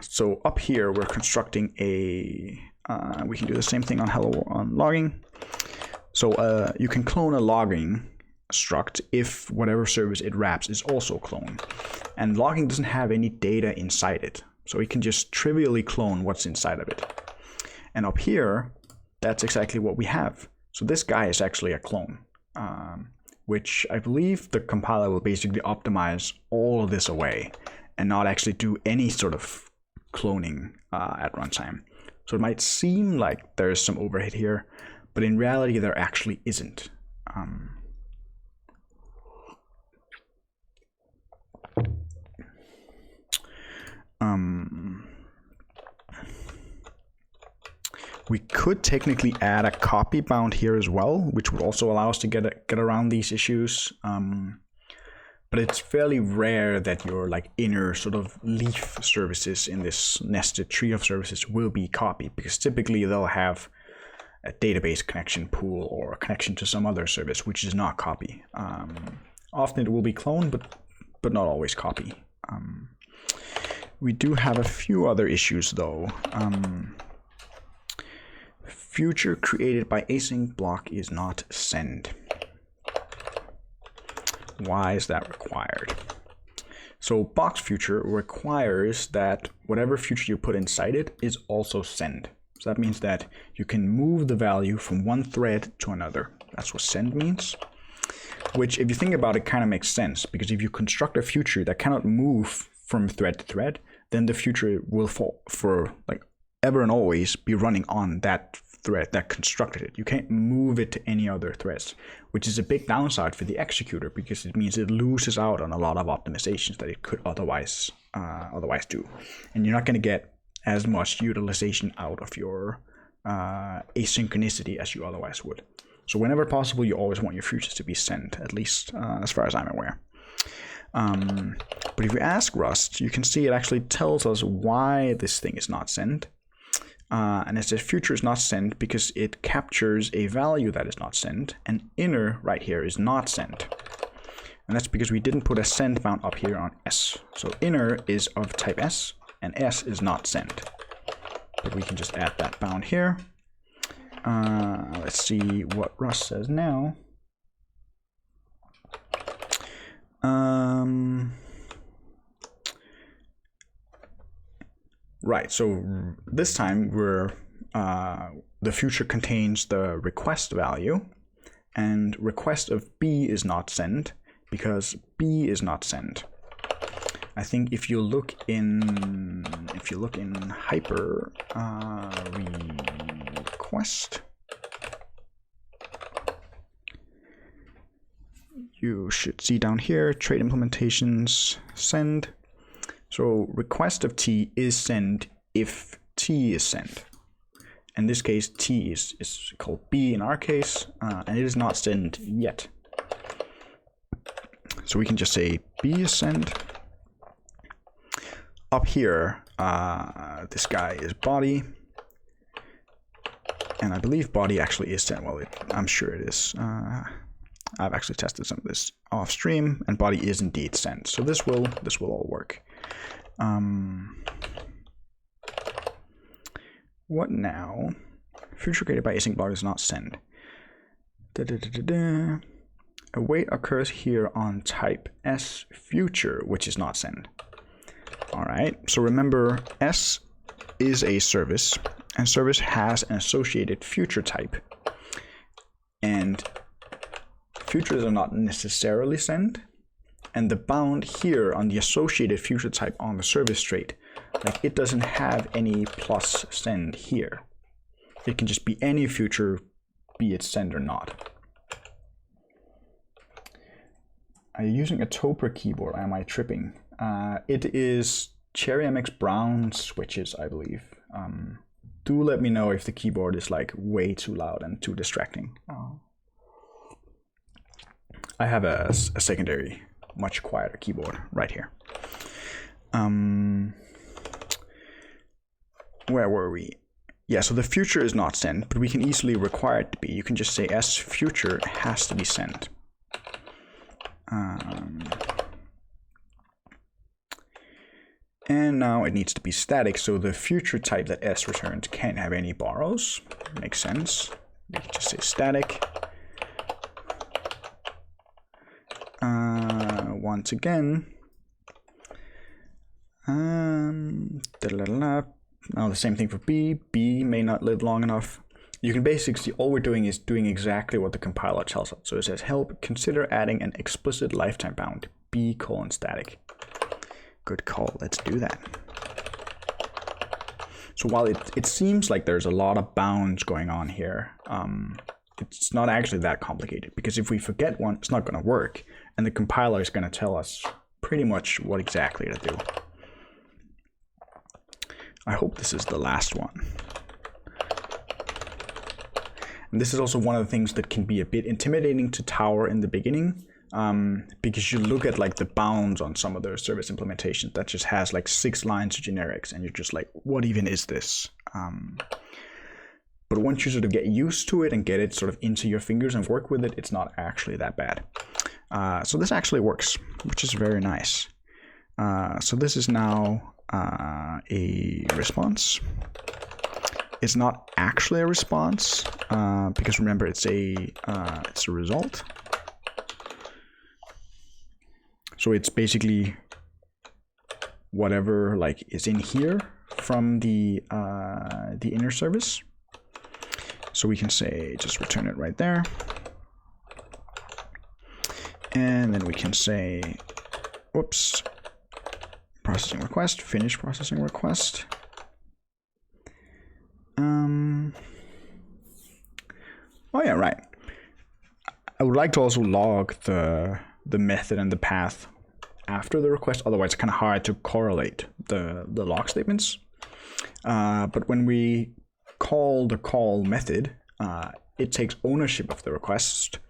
so up here we're constructing a we can do the same thing on hello on logging. So you can clone a logging struct if whatever service it wraps is also cloned, and logging doesn't have any data inside it, so it can just trivially clone what's inside of it. And up here, that's exactly what we have. So this guy is actually a clone, which I believe the compiler will basically optimize all of this away and not actually do any sort of cloning at runtime. So it might seem like there's some overhead here, but in reality there actually isn't. We could technically add a copy bound here as well, which would also allow us to get around these issues. But it's fairly rare that your like inner sort of leaf services in this nested tree of services will be copied, because typically they'll have a database connection pool or a connection to some other service, which is not copy. Often it will be cloned, but not always copy. We do have a few other issues though. Future created by async block is not send. Why is that required? So box future requires that whatever future you put inside it is also send. So that means that you can move the value from one thread to another. That's what send means. Which, if you think about it, kind of makes sense, because if you construct a future that cannot move from thread to thread, then the future will for like ever and always be running on that thread that constructed it. You can't move it to any other threads, which is a big downside for the executor, because it means it loses out on a lot of optimizations that it could otherwise do, and you're not going to get as much utilization out of your asynchronicity as you otherwise would. So whenever possible, you always want your futures to be sent, at least as far as I'm aware. But if you ask Rust, you can see it actually tells us why this thing is not sent. And it says future is not sent because it captures a value that is not sent, and inner right here is not sent. And that's because we didn't put a send bound up here on S. So inner is of type S, and S is not sent. But we can just add that bound here. Let's see what Rust says now. Right, so this time the future contains the request value, and request of B is not send because B is not send. I think if you look in hyper request, you should see down here trade implementations send. So request of T is send if T is sent. In this case, T is called B in our case, and it is not sent yet. So we can just say B is sent. Up here, this guy is body, and I believe body actually is sent. Well, I'm sure it is. I've actually tested some of this off stream, and body is indeed sent. So this will all work. What now? Future created by async block is not send. Await occurs here on type S future, which is not send. All right. So remember, S is a service, and service has an associated future type, and futures are not necessarily send. And the bound here on the associated future type on the service trait, like it doesn't have any plus send here. It can just be any future, be it send or not. Are you using a Topper keyboard? Am I tripping? It is Cherry MX Brown switches, I believe. Do let me know if the keyboard is like way too loud and too distracting. I have a secondary, much quieter keyboard right here. Where were we? Yeah, so the future is not sent, but we can easily require it to be. You can just say S future has to be sent. And now it needs to be static, so the future type that S returns can't have any borrows. Makes sense. You can just say static. Once again, now the same thing for B. B may not live long enough. You can basically see all we're doing is doing exactly what the compiler tells us. So it says, help, consider adding an explicit lifetime bound, B : static. Good call, let's do that. So while it seems like there's a lot of bounds going on here, it's not actually that complicated, because if we forget one, it's not going to work, and the compiler is going to tell us pretty much what exactly to do. I hope this is the last one. And this is also one of the things that can be a bit intimidating to Tower in the beginning, because you look at like the bounds on some of their service implementations that just has like 6 lines of generics, and you're just like, what even is this? But once you sort of get used to it and get it sort of into your fingers and work with it, it's not actually that bad. So this actually works, which is very nice. So this is now a response. It's not actually a response, because remember, it's a result. So it's basically whatever like is in here from the inner service. So we can say just return it right there, and then we can say, whoops, processing request, finish processing request. Oh yeah, right. I would like to also log the method and the path after the request. Otherwise, it's kind of hard to correlate the log statements. But when we call the call method, it takes ownership of the request.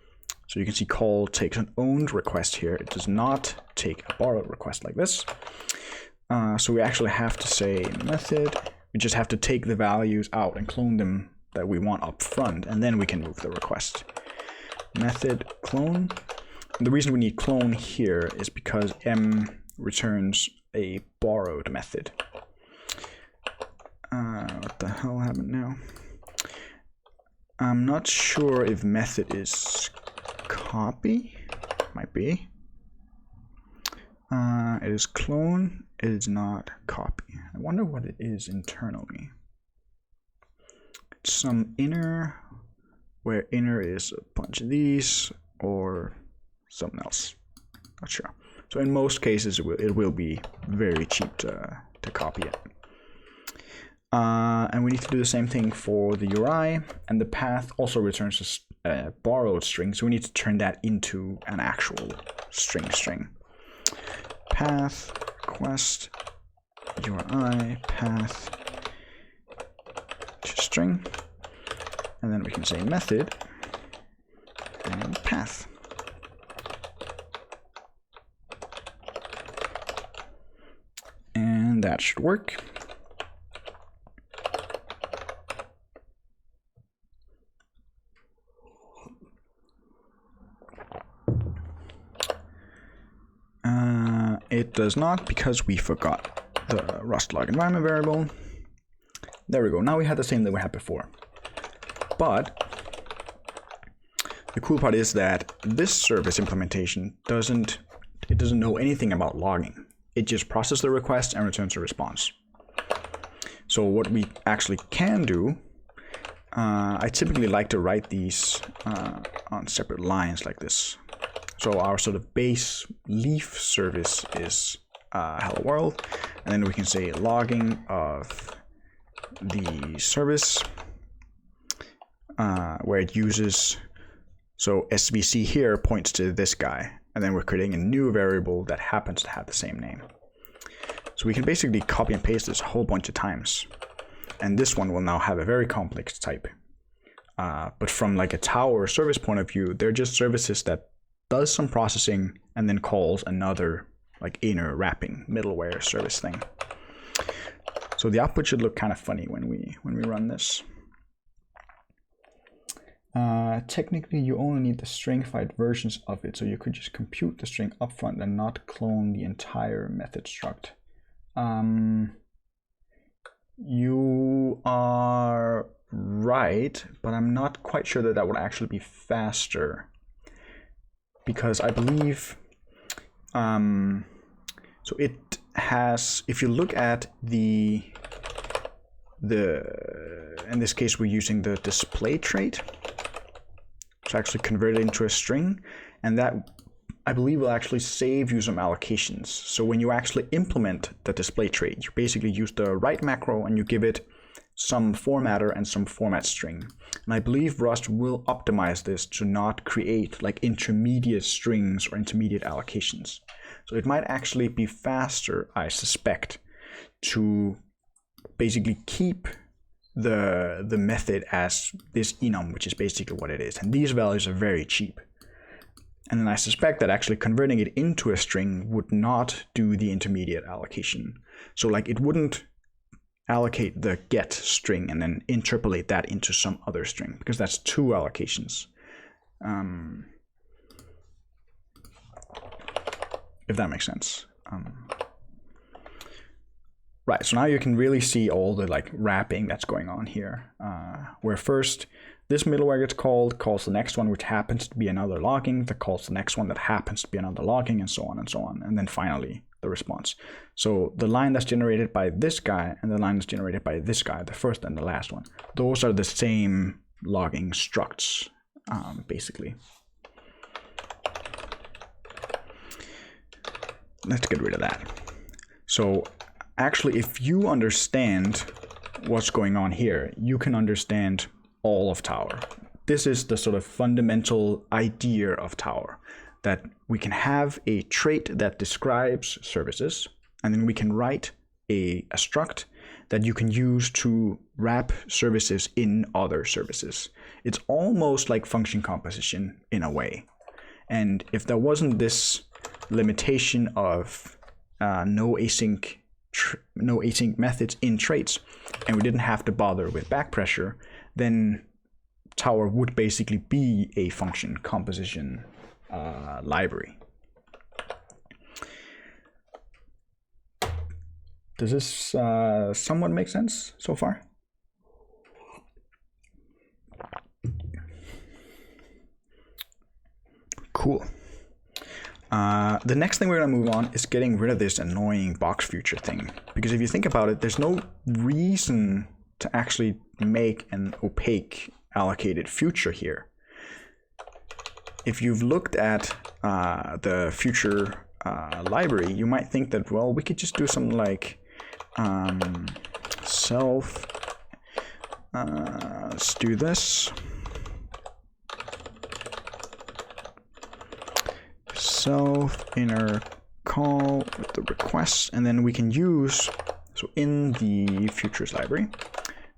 So you can see call takes an owned request here. It does not take a borrowed request like this. So we actually have to say method. We just have to take the values out and clone them that we want up front, and then we can move the request. Method clone. And the reason we need clone here is because M returns a borrowed method. What the hell happened now? I'm not sure if method is copy. Might be. It is clone. It is not copy. I wonder what it is internally. It's some inner, where inner is a bunch of these, or something else. Not sure. So in most cases, it will be very cheap to copy it. And we need to do the same thing for the URI, and the path also returns a borrowed string, so we need to turn that into an actual string. Path request URI path string, and then we can say method and path. And that should work. It does not, because we forgot the Rust log environment variable. There we go. Now we have the same that we had before. But the cool part is that this service implementation doesn't know anything about logging. It just processes the request and returns a response. So what we actually can do, I typically like to write these on separate lines like this. So our sort of base leaf service is hello world, and then we can say logging of the service, where it uses, so SVC here points to this guy, and then we're creating a new variable that happens to have the same name. So we can basically copy and paste this a whole bunch of times, and this one will now have a very complex type. But from like a Tower service point of view, they're just services that does some processing and then calls another like inner wrapping middleware service thing. So the output should look kind of funny when we run this. Technically, you only need the stringified versions of it, so you could just compute the string upfront and not clone the entire method struct. You are right, but I'm not quite sure that would actually be faster, because I believe so it has, if you look at the in this case we're using the display trait to actually convert it into a string, and that I believe will actually save you some allocations. So when you actually implement the display trait, you basically use the write macro and you give it some formatter and some format string. And I believe Rust will optimize this to not create like intermediate strings or intermediate allocations. So it might actually be faster, I suspect, to basically keep the method as this enum, which is basically what it is. And these values are very cheap. And then I suspect that actually converting it into a string would not do the intermediate allocation. So like it wouldn't allocate the get string and then interpolate that into some other string, because that's two allocations. If that makes sense. Right, so now you can really see all the like wrapping that's going on here, where first this middleware gets called, calls the next one, which happens to be another logging, that calls the next one that happens to be another logging, and so on and so on. And then finally the response. So the line that's generated by this guy and the line that's generated by this guy, the first and the last one, those are the same logging structs, basically. Let's get rid of that. So actually, if you understand what's going on here, you can understand all of Tower. This is the sort of fundamental idea of Tower, that we can have a trait that describes services, and then we can write a struct that you can use to wrap services in other services. It's almost like function composition in a way. And if there wasn't this limitation of no async methods in traits, and we didn't have to bother with back pressure, then Tower would basically be a function composition library. Does this somewhat make sense so far? Cool. The next thing we're going to move on is getting rid of this annoying box future thing. Because if you think about it, there's no reason to actually make an opaque allocated future here. If you've looked at the future library, you might think that, well, we could just do something like self, let's do this. Self inner call with the requests, and then we can use, so in the futures library,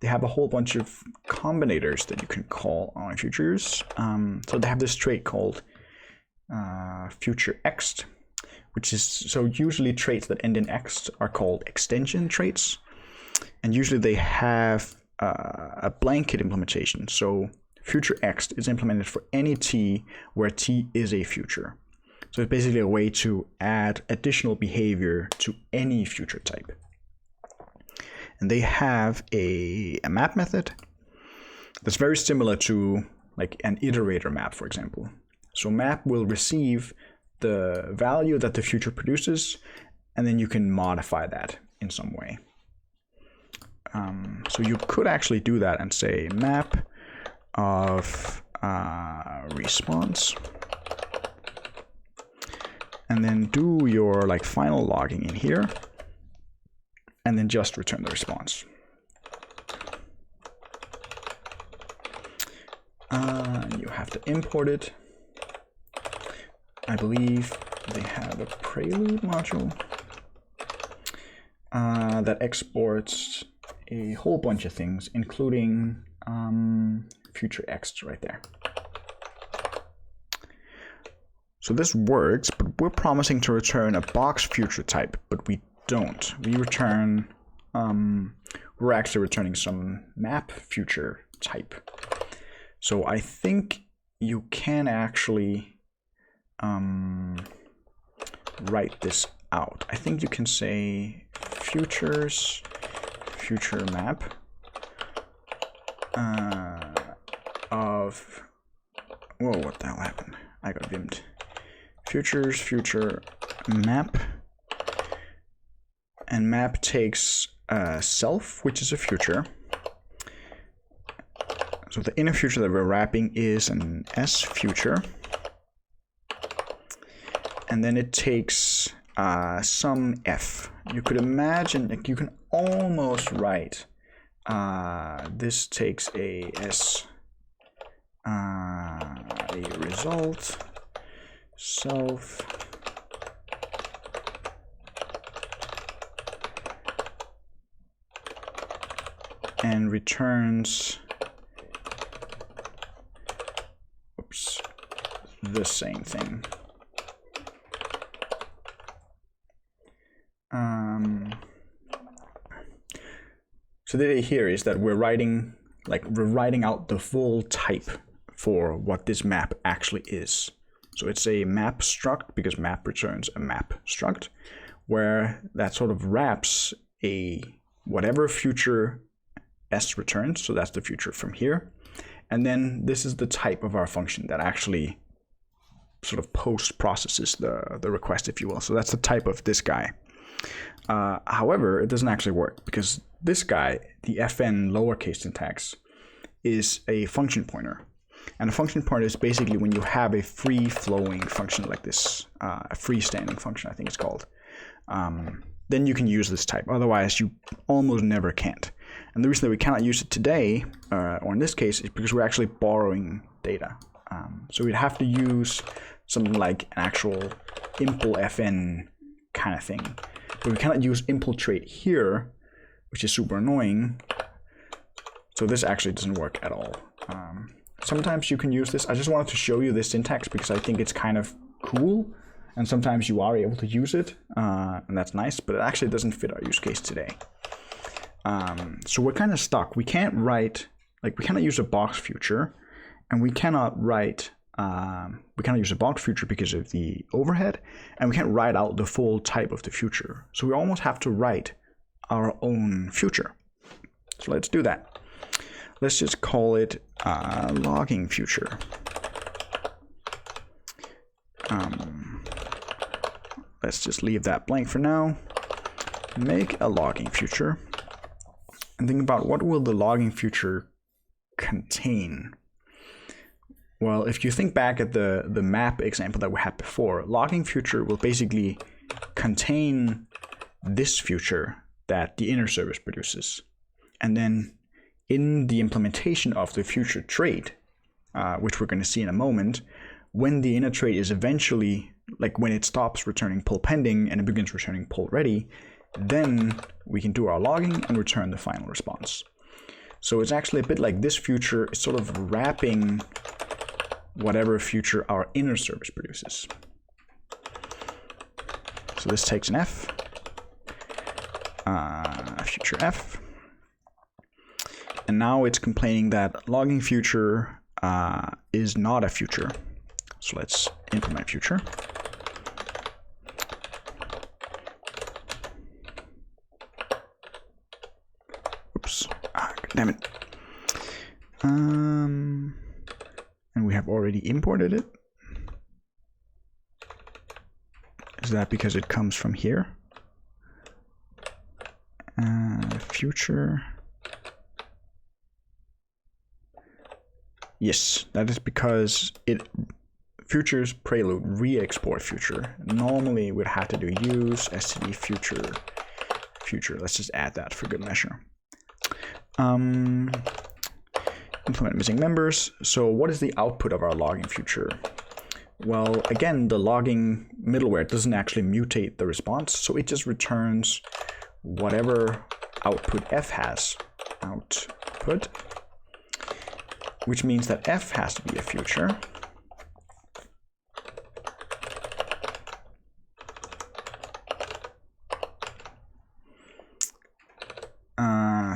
they have a whole bunch of combinators that you can call on futures. So they have this trait called future ext, which is, so usually traits that end in ext are called extension traits, and usually they have a blanket implementation. So future ext is implemented for any t where t is a future. So it's basically a way to add additional behavior to any future type. And they have a map method that's very similar to like an iterator map, for example. So map will receive the value that the future produces, and then you can modify that in some way. So you could actually do that and say map of response, and then do your like final logging in here, and then just return the response. You have to import it. I believe they have a prelude module that exports a whole bunch of things, including future ext right there. So this works, but we're promising to return a box future type, but we don't. We return, we're actually returning some map future type. So I think you can actually write this out. I think you can say futures, future map of, whoa, what the hell happened? I got vimmed. Futures, future map, and map takes self, which is a future. So the inner future that we're wrapping is an S future, and then it takes some F. You could imagine, like, you can almost write this takes a result self and returns the same thing. So the idea here is that we're writing out the full type for what this map actually is. So it's a map struct because map returns a map struct, where that sort of wraps a whatever future s returns. So that's the future from here. And then this is the type of our function that actually sort of post-processes the request, if you will. So that's the type of this guy. However, it doesn't actually work because this guy, the fn lowercase syntax, is a function pointer. And a function pointer is basically when you have a free-flowing function like this, a freestanding function, I think it's called. Then you can use this type. Otherwise, you almost never can't. And the reason that we cannot use it today, or in this case, is because we're actually borrowing data. So we'd have to use something like an actual impl fn kind of thing. But we cannot use impl trait here, which is super annoying. So this actually doesn't work at all. Sometimes you can use this. I just wanted to show you this syntax because I think it's kind of cool. And sometimes you are able to use it, and that's nice, but it actually doesn't fit our use case today. So we're kind of stuck. We can't write, we cannot use a box future, and we cannot use a box future because of the overhead, and we can't write out the full type of the future. So we almost have to write our own future. So let's do that. Let's just call it logging future. Let's just leave that blank for now. Make a logging future. And think about what will the logging future contain. Well, if you think back at the map example that we had before, logging future will basically contain this future that the inner service produces. And then in the implementation of the future trait, which we're going to see in a moment, when the inner trait is eventually, when it stops returning pull pending and it begins returning pull ready, then we can do our logging and return the final response. So it's actually a bit like this future is sort of wrapping whatever future our inner service produces. So this takes an f, future f, and now it's complaining that logging future is not a future. So let's implement future. Oops, damn it. And we have already imported it. Is that because it comes from here? Future. Yes, that is because future's prelude re-export future. Normally we'd have to do use std future. Let's just add that for good measure. Implement missing members. So what is the output of our logging future? Well, again, the logging middleware doesn't actually mutate the response, so it just returns whatever output f has. Output, which means that f has to be a future.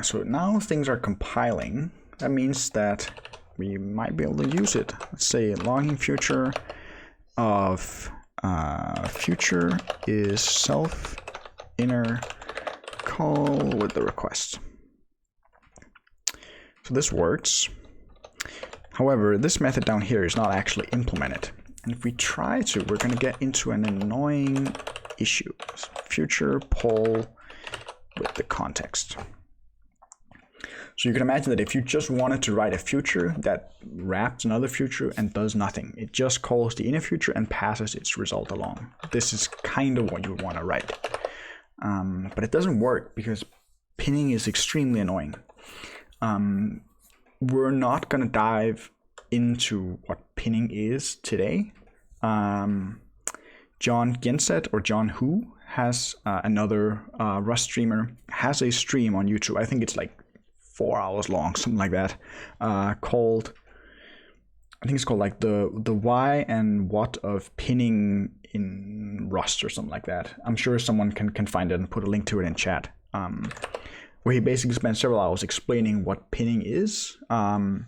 So now things are compiling. That means that we might be able to use it. Let's say logging future of future is self inner call with the request. So this works. However, this method down here is not actually implemented. And if we try to, we're going to get into an annoying issue. Future poll with the context. So you can imagine that if you just wanted to write a future that wraps another future and does nothing, it just calls the inner future and passes its result along. This is kind of what you would want to write. But it doesn't work because pinning is extremely annoying. We're not going to dive into what pinning is today. John Genset, or John Who, has another Rust streamer, has a stream on YouTube. I think it's like 4 hours long, something like that, called, I think it's called like the why and what of pinning in Rust or something like that. I'm sure someone can find it and put a link to it in chat. Where he basically spent several hours explaining what pinning is. And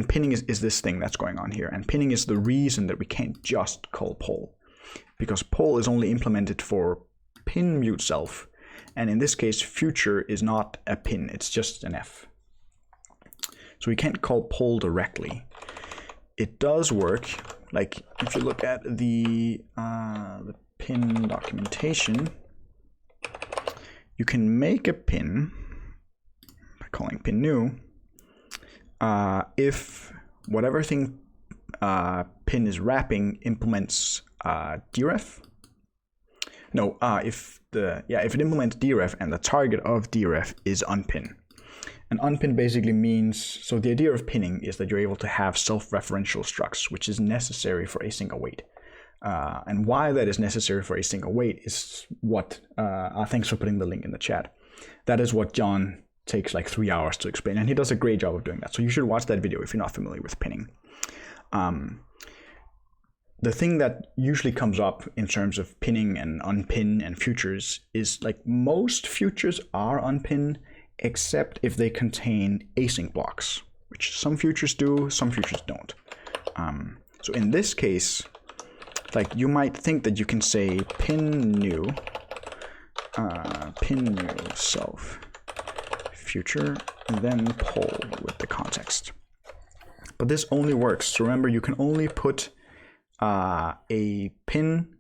pinning is this thing that's going on here. And pinning is the reason that we can't just call poll, because poll is only implemented for pin mute self. And in this case, future is not a pin, it's just an F. So we can't call poll directly. It does work, like if you look at the pin documentation, you can make a pin by calling pin new if whatever thing pin is wrapping implements deref. No, if it implements deref and the target of deref is unpin. And unpin basically means, so the idea of pinning is that you're able to have self-referential structs, which is necessary for a single wait. And why that is necessary for a single wait is what, thanks for putting the link in the chat. That is what John takes like 3 hours to explain, and he does a great job of doing that. So you should watch that video if you're not familiar with pinning. The thing that usually comes up in terms of pinning and unpin and futures is like most futures are unpin, except if they contain async blocks, which some futures do, some futures don't. So in this case, like you might think that you can say pin new self future, and then poll with the context. But this only works. So remember, you can only put a pin.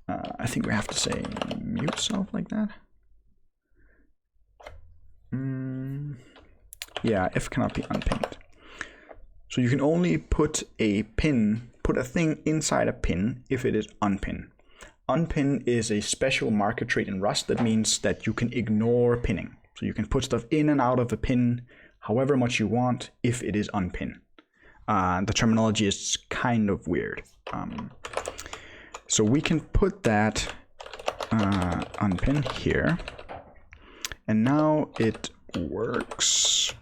I think we have to say mute self like that. Yeah, F cannot be unpinned. So you can only put a pin, put a thing inside a pin if it is unpin. Unpin is a special marker trait in Rust that means that you can ignore pinning. So you can put stuff in and out of a pin however much you want if it is unpin. The terminology is kind of weird. So we can put that unpin here. And now it works.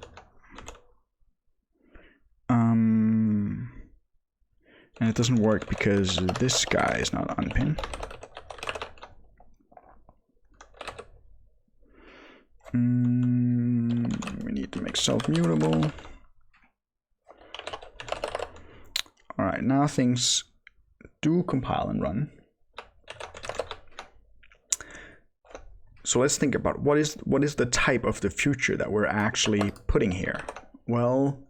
And it doesn't work because this guy is not unpin. We need to make self-mutable. All right, now things do compile and run. So let's think about what is the type of the future that we're actually putting here. Well,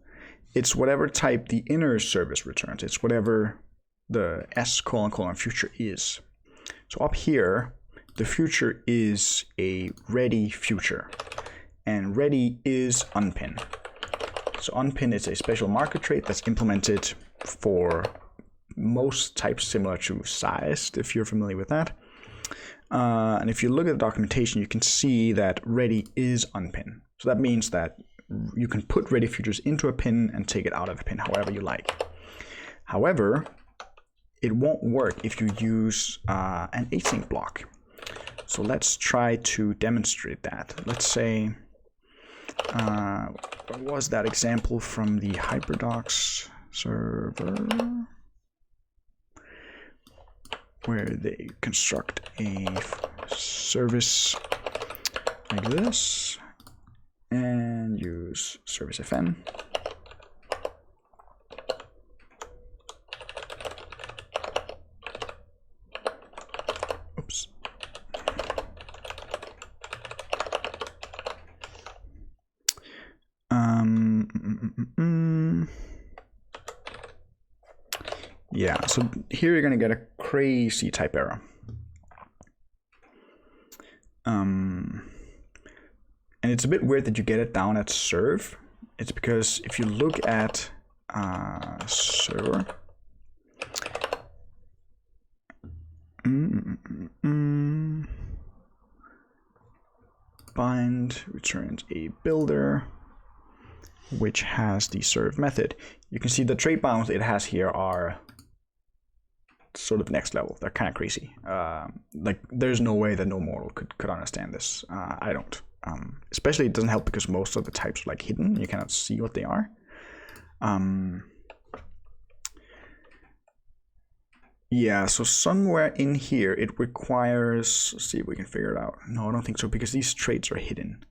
it's whatever type the inner service returns. It's whatever the s : future is. So up here, the future is a ready future, and ready is unpin. So unpin is a special marker trait that's implemented for most types similar to sized, if you're familiar with that. And if you look at the documentation, you can see that ready is unpin. So that means that you can put ready futures into a pin and take it out of a pin however you like. However, it won't work if you use an async block. So let's try to demonstrate that. Let's say, what was that example from the HyperDocs server? Where they construct a service like this and use service fn. Oops. Yeah, so here you're going to get a crazy type error. And it's a bit weird that you get it down at serve. It's because if you look at server, bind returns a builder. which has the serve method. You can see the trade bounds it has here are sort of next level. They're kind of crazy. Like there's no way that no mortal could understand this. I don't. Especially it doesn't help because most of the types are like hidden. You cannot see what they are. Yeah, so somewhere in here it requires, let's see if we can figure it out. No, I don't think so, because these traits are hidden.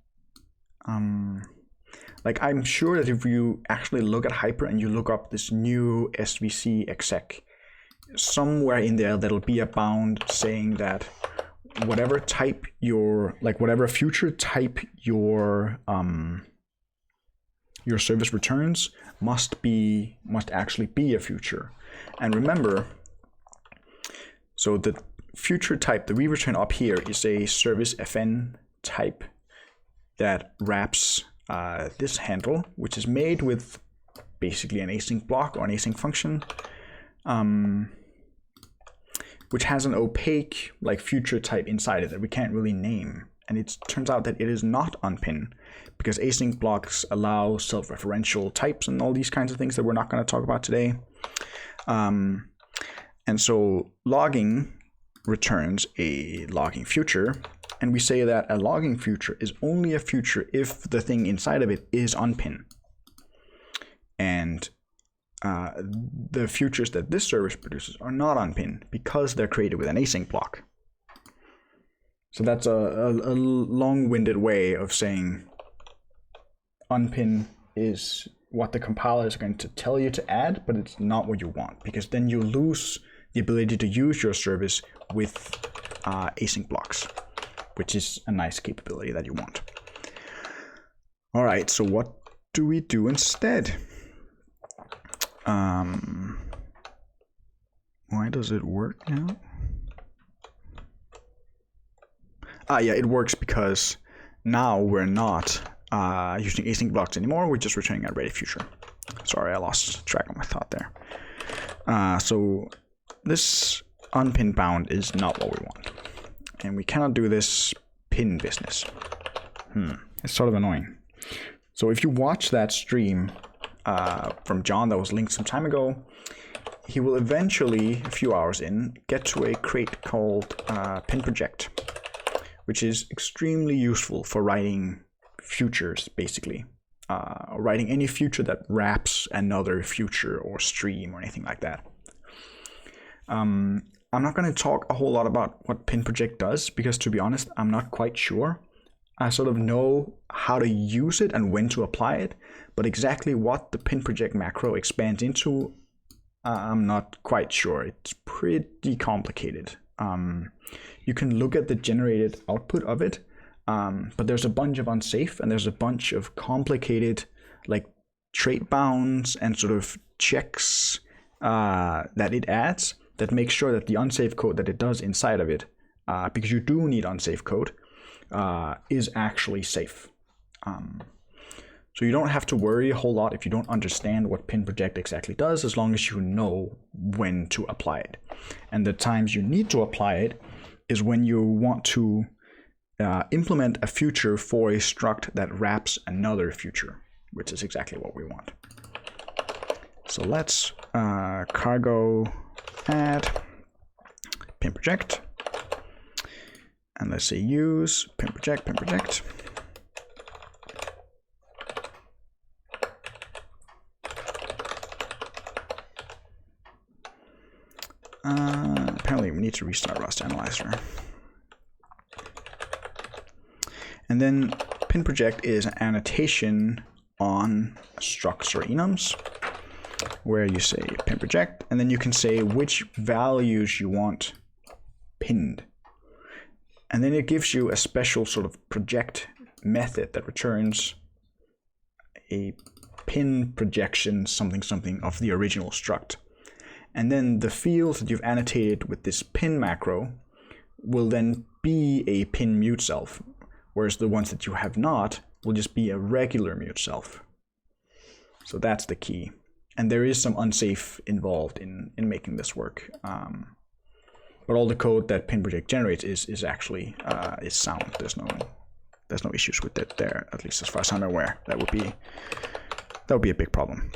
Like I'm sure that if you actually look at Hyper and you look up this new SVC exec, somewhere in there there'll be a bound saying that whatever type your, like whatever future type your service returns must actually be a future. And remember, so the future type that we return up here is a service FN type that wraps this handle, which is made with basically an async block or an async function, which has an opaque like future type inside it that we can't really name. And it turns out that it is not unpin, because async blocks allow self-referential types and all these kinds of things that we're not going to talk about today. And so logging returns a logging future, and we say that a logging future is only a future if the thing inside of it is unpin. And the futures that this service produces are not unpin because they're created with an async block. So that's a long-winded way of saying unpin is what the compiler is going to tell you to add, but it's not what you want, because then you lose the ability to use your service with async blocks, which is a nice capability that you want. All right, so what do we do instead? Why does it work now? Yeah, it works because now we're not using async blocks anymore. We're just returning a ready future. Sorry, I lost track of my thought there. So this unpin bound is not what we want, and we cannot do this pin business. It's sort of annoying. So if you watch that stream from John that was linked some time ago, he will eventually, a few hours in, get to a crate called pin project, which is extremely useful for writing futures, basically. Writing any future that wraps another future or stream or anything like that. I'm not going to talk a whole lot about what pin project does, because to be honest, I'm not quite sure. I sort of know how to use it and when to apply it, but exactly what the pin project macro expands into, I'm not quite sure. It's pretty complicated. You can look at the generated output of it, but there's a bunch of unsafe and there's a bunch of complicated like trait bounds and sort of checks that it adds that make sure that the unsafe code that it does inside of it, because you do need unsafe code, is actually safe. So you don't have to worry a whole lot if you don't understand what pin project exactly does, as long as you know when to apply it. And the times you need to apply it is when you want to implement a future for a struct that wraps another future, which is exactly what we want. So let's cargo add pin project, and let's say use pin project, pin project. Apparently we need to restart Rust Analyzer. And then pin project is an annotation on structs or enums, where you say pin project, and then you can say which values you want pinned. And then it gives you a special sort of project method that returns a pin projection something something of the original struct. And then the fields that you've annotated with this pin macro will then be a pin mute self, whereas the ones that you have not will just be a regular mute self. So that's the key. And there is some unsafe involved in making this work. But all the code that pin project generates is actually is sound. There's no issues with it there, at least as far as I'm aware. That would be That would be a big problem.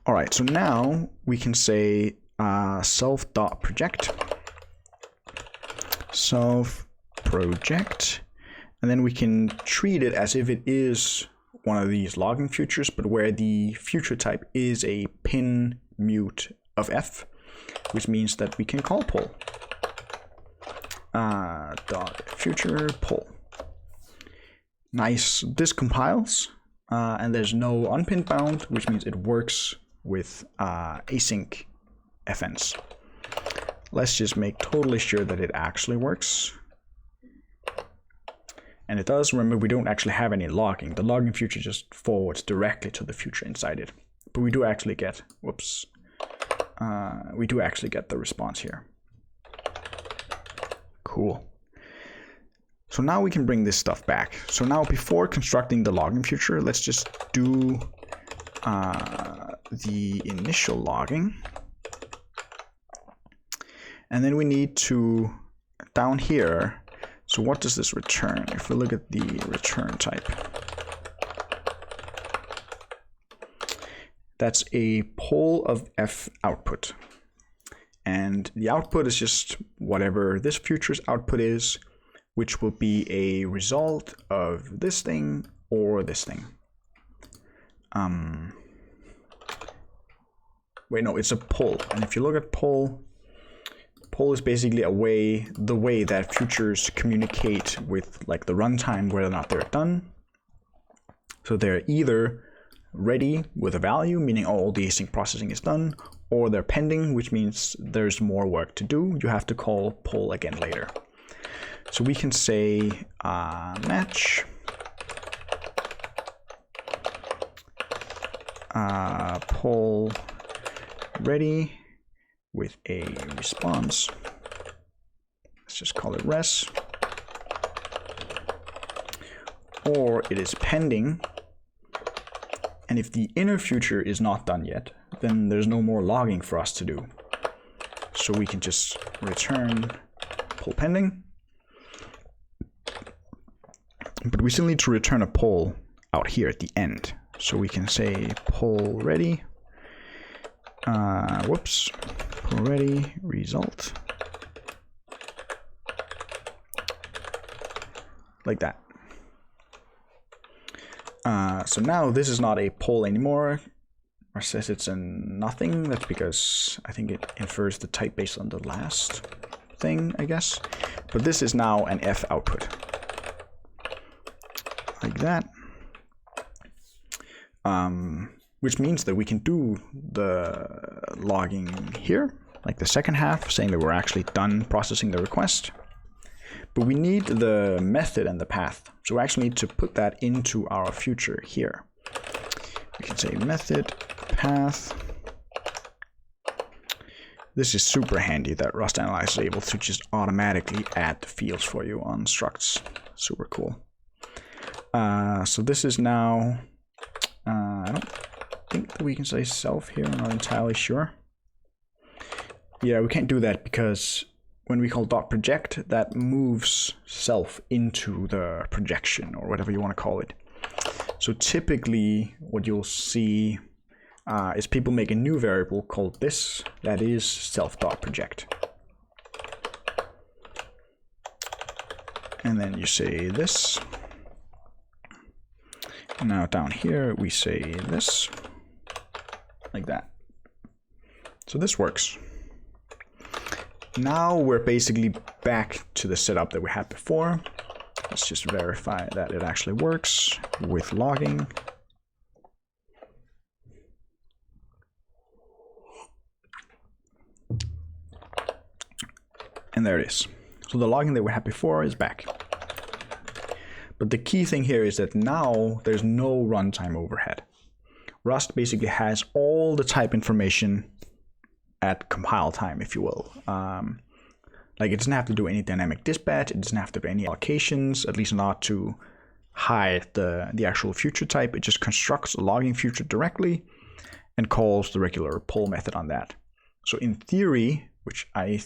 All right, so now we can say self.project. Self-project. And then we can treat it as if it is one of these logging futures, but where the future type is a pin mute of f, which means that we can call poll. Dot future poll. Nice. This compiles, and there's no unpinned bound, which means it works with async fns. Let's just make totally sure that it actually works. And it does. Remember, we don't actually have any logging. The logging future just forwards directly to the future inside it. But we do actually get, whoops, we do actually get the response here. Cool. So now we can bring this stuff back. So now before constructing the logging future, let's just do the initial logging. And then we need to, down here, so what does this return? If we look at the return type, that's a poll of f output. And the output is just whatever this future's output is, which will be a result of this thing or this thing. Wait, no, it's a poll. And if you look at poll is basically the way that futures communicate with like the runtime, whether or not they're done. So they're either ready with a value, meaning all the async processing is done, or they're pending, which means there's more work to do. You have to call poll again later. So we can say match poll ready with a response. Let's just call it res. Or it is pending. And if the inner future is not done yet, then there's no more logging for us to do. So we can just return poll pending. But we still need to return a poll out here at the end. So we can say poll ready. Poll ready result. Like that. So now this is not a poll anymore, or says it's a nothing. That's because I think it infers the type based on the last thing, I guess. But this is now an f output. Like that. Which means that we can do the logging here, like the second half, saying that we're actually done processing the request. But we need the method and the path. So we actually need to put that into our future here. We can say method path. This is super handy that Rust Analyzer is able to just automatically add the fields for you on structs. Super cool. So this is now, I don't think that we can say self here, I'm not entirely sure. Yeah, we can't do that because when we call .project, that moves self into the projection or whatever you want to call it. So typically what you'll see is people make a new variable called this, that is self.project. And then you say this. And now down here we say this, like that. So this works. Now we're basically back to the setup that we had before. Let's just verify that it actually works with logging. And there it is. So the logging that we had before is back. But the key thing here is that now there's no runtime overhead. Rust basically has all the type information at compile time, if you will. Like it doesn't have to do any dynamic dispatch, it doesn't have to do any allocations, at least not to hide the actual future type. It just constructs a logging future directly and calls the regular poll method on that. So in theory, which I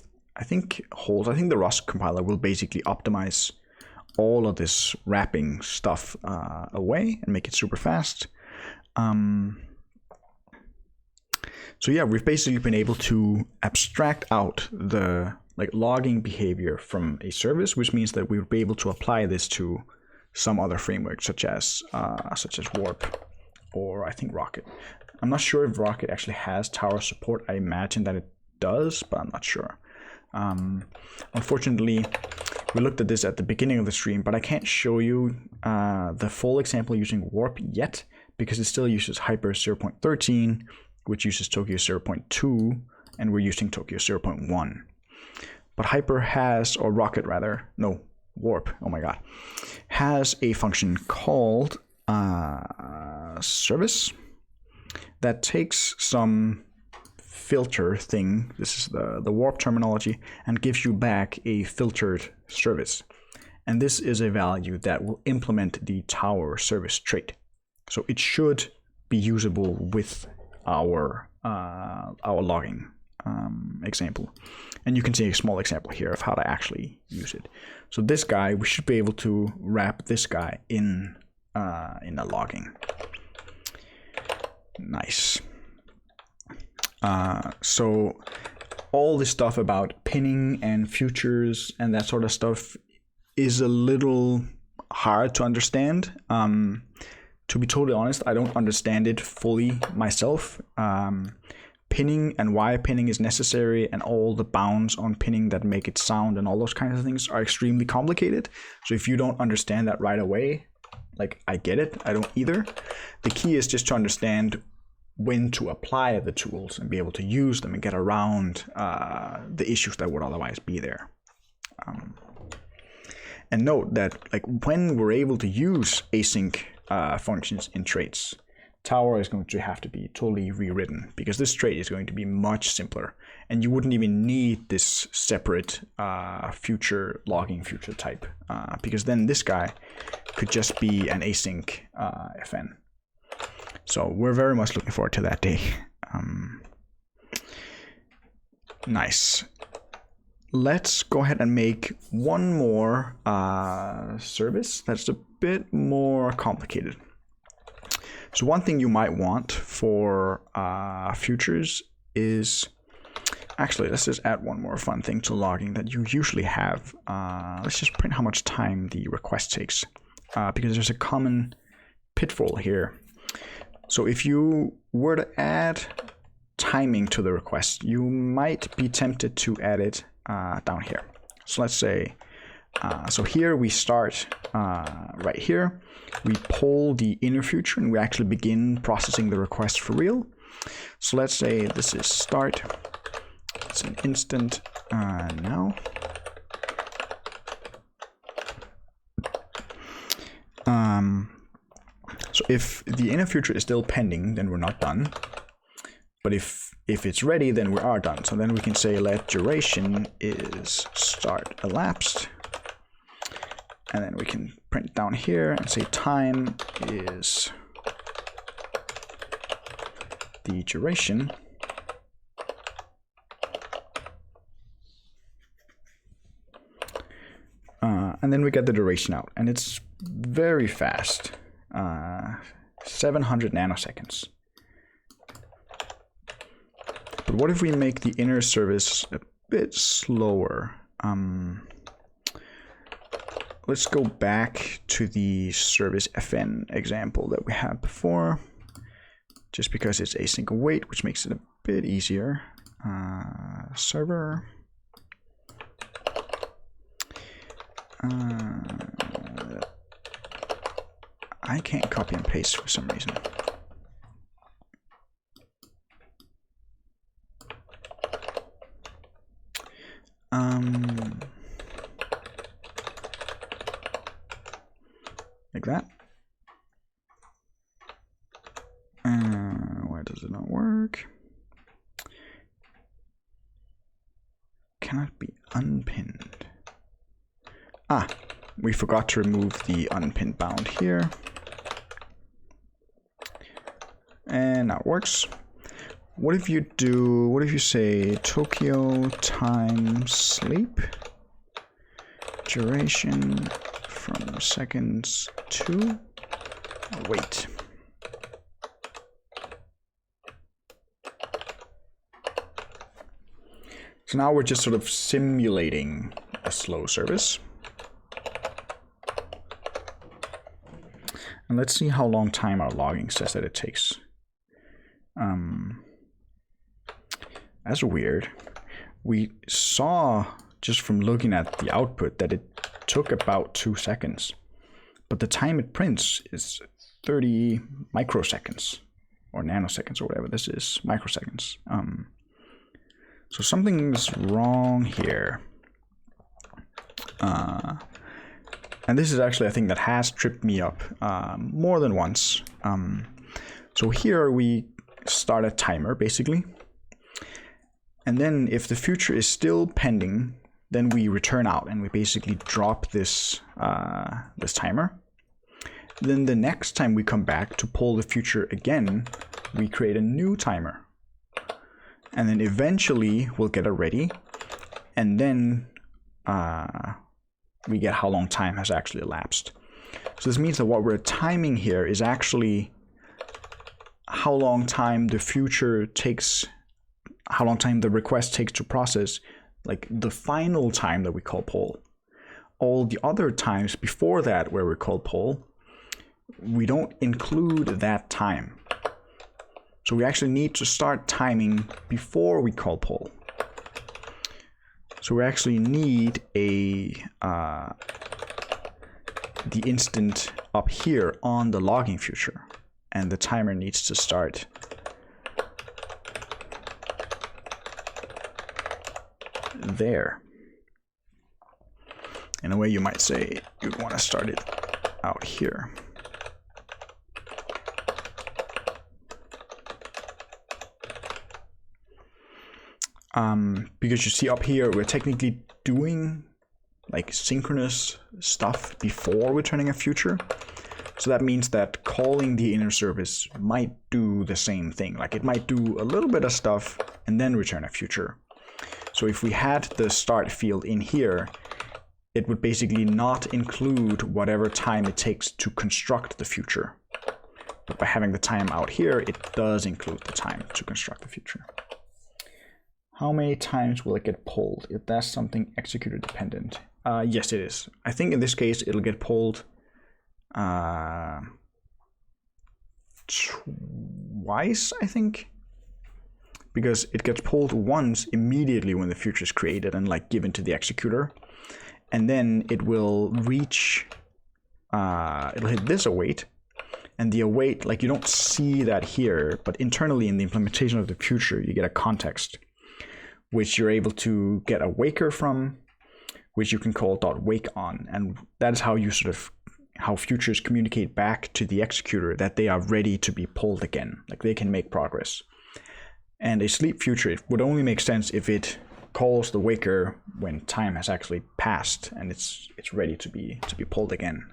think holds, I think the Rust compiler will basically optimize all of this wrapping stuff away and make it super fast. So yeah, we've basically been able to abstract out the logging behavior from a service, which means that we would be able to apply this to some other framework, such as Warp, or I think Rocket. I'm not sure if Rocket actually has tower support. I imagine that it does, but I'm not sure. Unfortunately, we looked at this at the beginning of the stream, but I can't show you the full example using Warp yet, because it still uses Hyper 0.13, which uses Tokyo 0.2, and we're using Tokyo 0.1. But Hyper has, or Rocket rather, no, Warp, oh my god, has a function called service that takes some filter thing, this is the Warp terminology, and gives you back a filtered service. And this is a value that will implement the tower service trait. So it should be usable with our logging example. And you can see a small example here of how to actually use it. So this guy, we should be able to wrap this guy in a logging. Nice. So all this stuff about pinning and futures and that sort of stuff is a little hard to understand. To be totally honest, I don't understand it fully myself. Pinning and why pinning is necessary and all the bounds on pinning that make it sound and all those kinds of things are extremely complicated. So if you don't understand that right away, I get it, I don't either. The key is just to understand when to apply the tools and be able to use them and get around the issues that would otherwise be there. And note that when we're able to use async functions in traits, tower is going to have to be totally rewritten, because this trait is going to be much simpler, and you wouldn't even need this separate future logging future type, because then this guy could just be an async fn. So we're very much looking forward to that day. Nice. Let's go ahead and make one more service that's a bit more complicated. So one thing you might want for futures is, actually, let's just add one more fun thing to logging that you usually have. Let's just print how much time the request takes, because there's a common pitfall here. So if you were to add timing to the request, you might be tempted to add it down here. So let's say, so here we start right here. We pull the inner future and we actually begin processing the request for real. So let's say this is start. It's an instant now. So if the inner future is still pending, then we're not done. But if it's ready, then we are done. So then we can say let duration is start elapsed. And then we can print down here and say time is the duration. And then we get the duration out, and it's very fast, 700 nanoseconds. But what if we make the inner service a bit slower? Let's go back to the service FN example that we had before, just because it's async await, which makes it a bit easier. Server. I can't copy and paste for some reason. Like that. Why does it not work? Cannot be unpinned. Ah, we forgot to remove the unpinned bound here. And now it works. What if you say Tokyo time sleep duration from seconds to wait. So now we're just sort of simulating a slow service. And let's see how long time our logging says that it takes. That's weird. We saw just from looking at the output that it took about 2 seconds, but the time it prints is 30 microseconds or nanoseconds or whatever this is, microseconds. So something's wrong here. And this is actually a thing that has tripped me up more than once. So here we start a timer basically. And then if the future is still pending, then we return out and we basically drop this, this timer. Then the next time we come back to pull the future again, we create a new timer. And then eventually we'll get it ready. And then we get how long time has actually elapsed. So this means that what we're timing here is actually how long time the future takes, how long time the request takes to process, like the final time that we call poll. All the other times before that where we call poll, we don't include that time. So we actually need to start timing before we call poll. So we actually need a the instant up here on the logging future, and the timer needs to start there. In a way, you might say you'd want to start it out here. Because you see up here, we're technically doing like synchronous stuff before returning a future. So that means that calling the inner service might do the same thing. Like it might do a little bit of stuff and then return a future. So if we had the start field in here, it would basically not include whatever time it takes to construct the future. But by having the time out here, it does include the time to construct the future. How many times will it get pulled if that's something executor dependent? Yes, it is. I think in this case, it'll get pulled twice, I think. Because it gets pulled once immediately when the future is created and like given to the executor. And then it will reach, it'll hit this await. And the await, like you don't see that here, but internally in the implementation of the future, you get a context, which you're able to get a waker from, which you can call .wake on. And that is how you sort of, how futures communicate back to the executor that they are ready to be pulled again, like they can make progress. And a sleep future, it would only make sense if it calls the waker when time has actually passed and it's ready to be pulled again.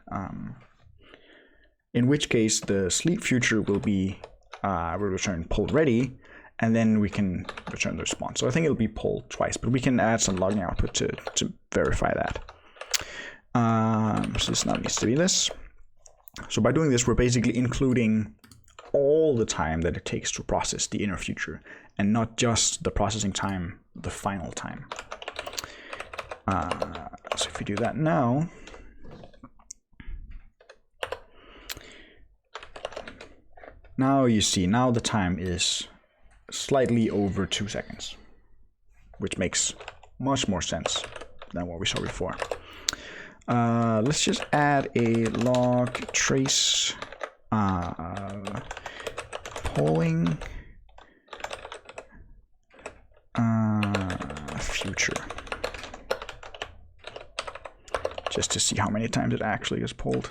In which case the sleep future will be will return pulled ready, and then we can return the response. So I think it'll be pulled twice, but we can add some logging output to verify that. So this now needs to be this. So by doing this, we're basically including all the time that it takes to process the inner future, and not just the processing time, the final time. So if we do that now, now you see, now the time is slightly over 2 seconds, which makes much more sense than what we saw before. Let's just add a log trace polling future, just to see how many times it actually is pulled.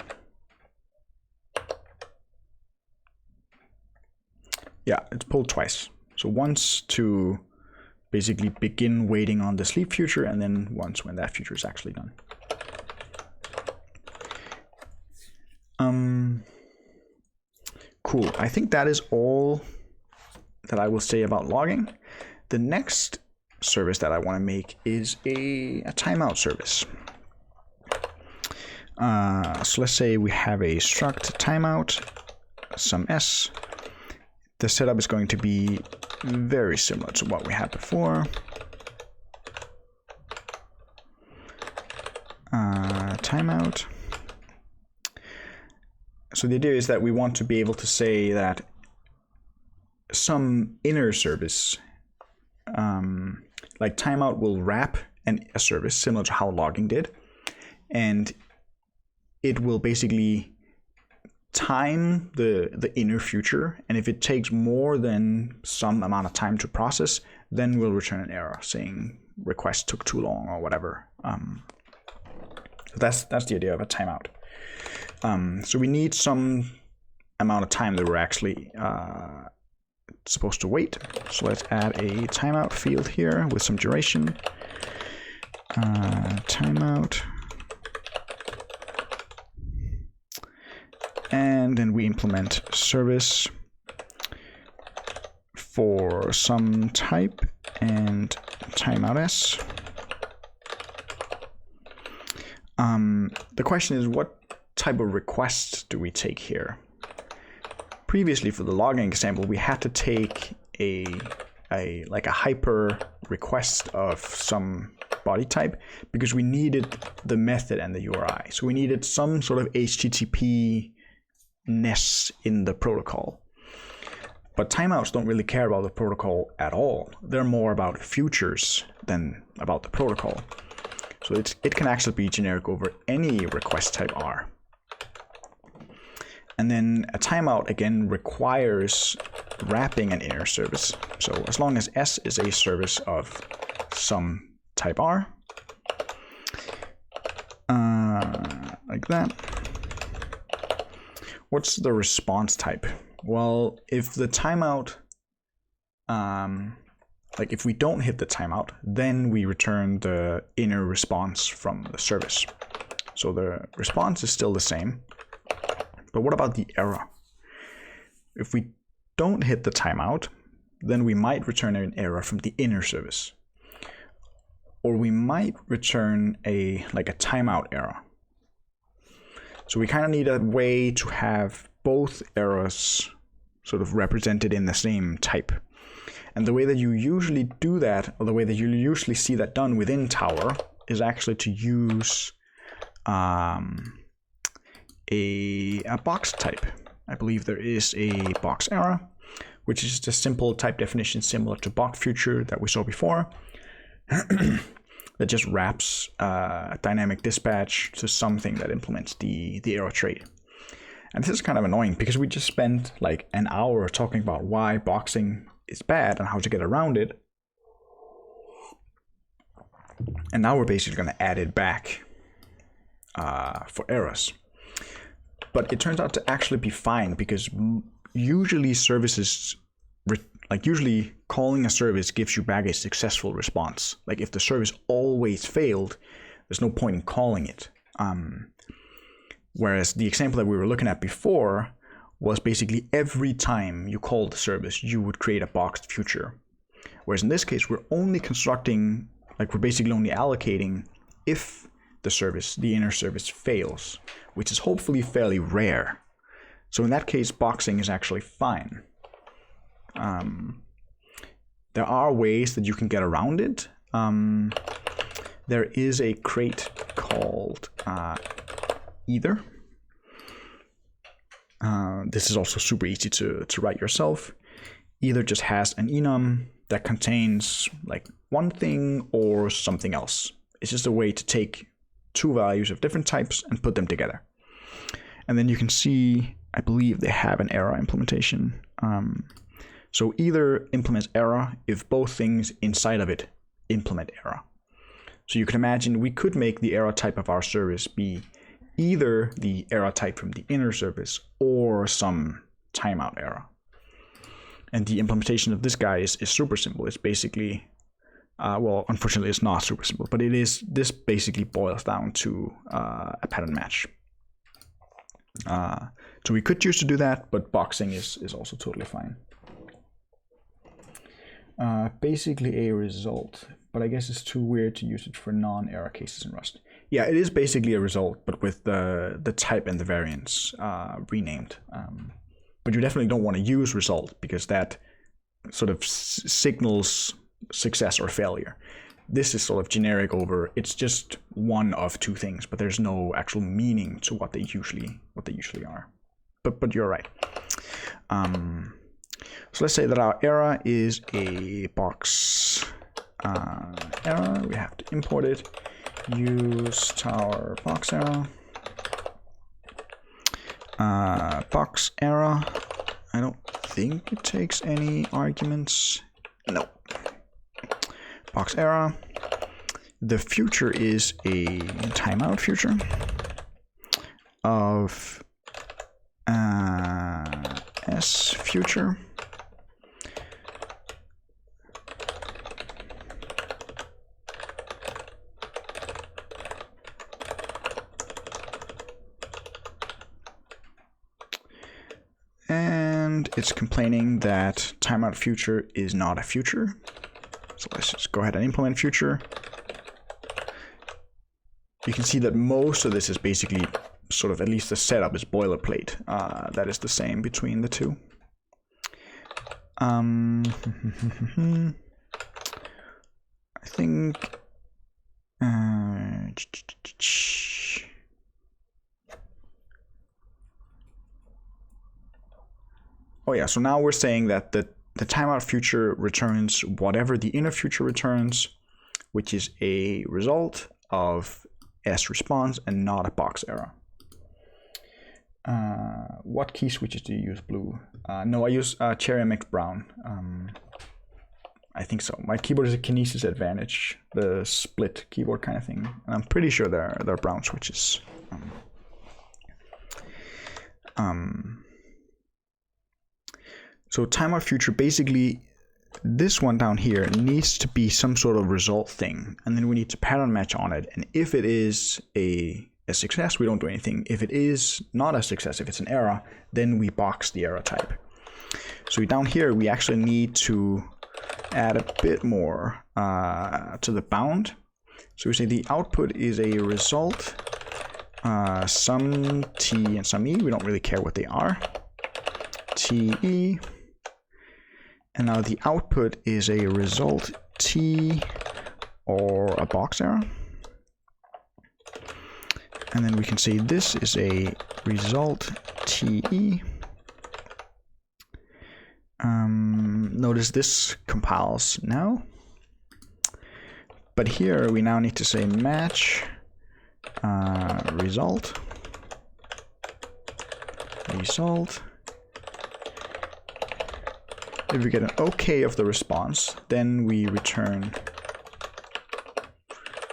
Yeah, it's pulled twice. So once to basically begin waiting on the sleep future, and then once when that future is actually done. Cool. I think that is all that I will say about logging. The next service that I want to make is a timeout service. So let's say we have a struct timeout, some s. The setup is going to be very similar to what we had before. timeout. So the idea is that we want to be able to say that some inner service, like timeout, will wrap a service similar to how logging did, and it will basically time the inner future, and if it takes more than some amount of time to process, then we'll return an error saying request took too long or whatever. So that's the idea of a timeout. So we need some amount of time that we're actually supposed to wait. So let's add a timeout field here with some duration. Timeout. And then we implement service for some type and timeout s. The question is, what type of requests do we take here? Previously, for the logging example, we had to take a hyper request of some body type because we needed the method and the URI. So we needed some sort of HTTP-ness in the protocol. But timeouts don't really care about the protocol at all. They're more about features than about the protocol. So it can actually be generic over any request type R. And then a timeout, again, requires wrapping an inner service. So as long as S is a service of some type R, like that. What's the response type? Well, if the timeout, if we don't hit the timeout, then we return the inner response from the service. So the response is still the same. But what about the error? If we don't hit the timeout, then we might return an error from the inner service. Or we might return a timeout error. So we kind of need a way to have both errors sort of represented in the same type. And the way that you usually do that, or the way that you usually see that done within Tower, is actually to use a box type. I believe there is a box error, which is just a simple type definition similar to box future that we saw before, that just wraps dynamic dispatch to something that implements the error trait. And this is kind of annoying because we just spent like an hour talking about why boxing is bad and how to get around it. And now we're basically going to add it back for errors. But it turns out to actually be fine because usually services, usually calling a service gives you back a successful response. Like if the service always failed, there's no point in calling it. Whereas the example that we were looking at before was basically every time you called the service, you would create a boxed future. Whereas in this case, we're only constructing, we're basically only allocating if the inner service fails, which is hopefully fairly rare. So in that case, boxing is actually fine. There are ways that you can get around it. There is a crate called either. This is also super easy to write yourself. Either just has an enum that contains one thing or something else. It's just a way to take two values of different types and put them together. And then you can see, I believe they have an error implementation. So either implements error if both things inside of it implement error. So you can imagine we could make the error type of our service be either the error type from the inner service or some timeout error. And the implementation of this guy is super simple. It's basically, unfortunately it's not super simple, but this basically boils down to a pattern match. So we could choose to do that, but boxing is also totally fine. Basically a result, but I guess it's too weird to use it for non-error cases in Rust. Yeah, it is basically a result, but with the type and the variance renamed. But you definitely don't want to use result because that sort of signals success or failure. this is sort of generic over, it's just one of two things, but there's no actual meaning to what they usually are. But you're right. So let's say that our error is a box error. We have to import it. Use tower box error. Box error. I don't think it takes any arguments. No. Box error. The future is a timeout future of S future. And it's complaining that timeout future is not a future. So let's just go ahead and implement future. You can see that most of this is basically sort of, at least the setup is boilerplate. That is the same between the two. I think oh yeah, so now we're saying that the timeout future returns whatever the inner future returns, which is a result of S response and not a box error. What key switches do you use? Blue? No, I use Cherry MX Brown. I think so. My keyboard is a Kinesis Advantage, the split keyboard kind of thing. And I'm pretty sure they're brown switches. So timeout future, basically, this one down here needs to be some sort of result thing, and then we need to pattern match on it. And if it is a success, we don't do anything. If it is not a success, if it's an error, then we box the error type. So down here, we actually need to add a bit more to the bound. So we say the output is a result, some T and some E. We don't really care what they are. TE. And now the output is a result T or a box error. And then we can say this is a result TE. Notice this compiles now. But here we now need to say match result. If we get an OK of the response, then we return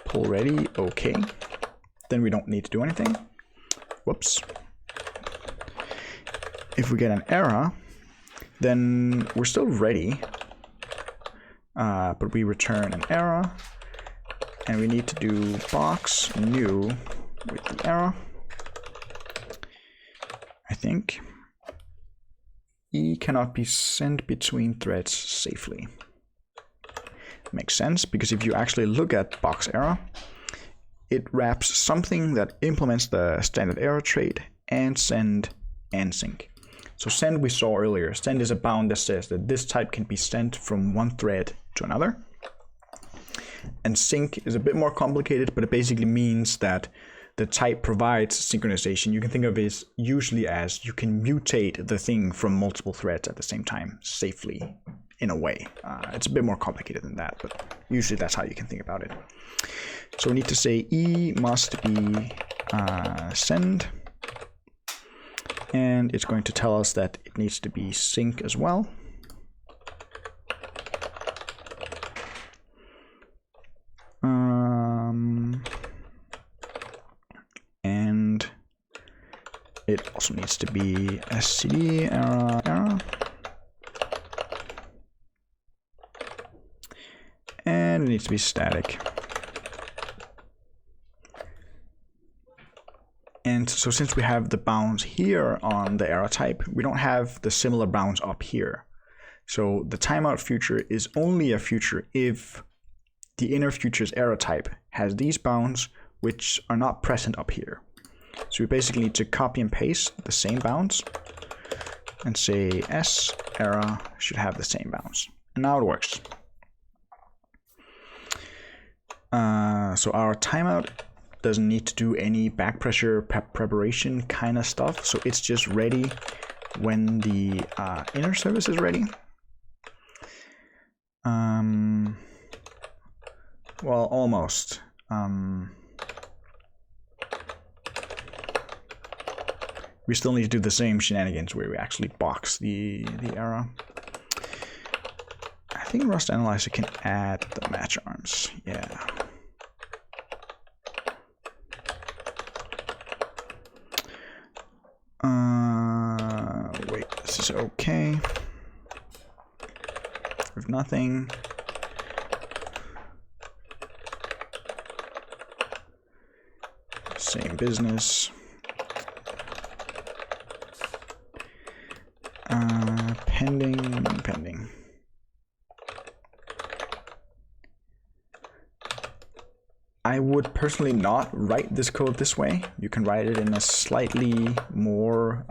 pull ready OK. Then we don't need to do anything. Whoops. If we get an error, then we're still ready, but we return an error, and we need to do box new with the error, I think. E cannot be sent between threads safely. Makes sense, because if you actually look at box error, it wraps something that implements the standard error trait and send and sync. So send we saw earlier. Send is a bound that says that this type can be sent from one thread to another. And sync is a bit more complicated, but it basically means that the type provides synchronization. You can think of it usually as you can mutate the thing from multiple threads at the same time safely, in a way. It's a bit more complicated than that, but usually that's how you can think about it. So we need to say E must be send, and it's going to tell us that it needs to be sync as well. And it also needs to be std error, and it needs to be static. And so since we have the bounds here on the error type, we don't have the similar bounds up here. So the timeout future is only a future if the inner future's error type has these bounds, which are not present up here. So we basically need to copy and paste the same bounds and say S error should have the same bounds. And now it works. So our timeout doesn't need to do any back pressure preparation kind of stuff. So it's just ready when the inner service is ready. Well, almost. We still need to do the same shenanigans where we actually box the error. I think Rust Analyzer can add the match arms. Yeah. Wait, this is okay. If nothing. Same business. Pending. I would personally not write this code this way. You can write it in a slightly more,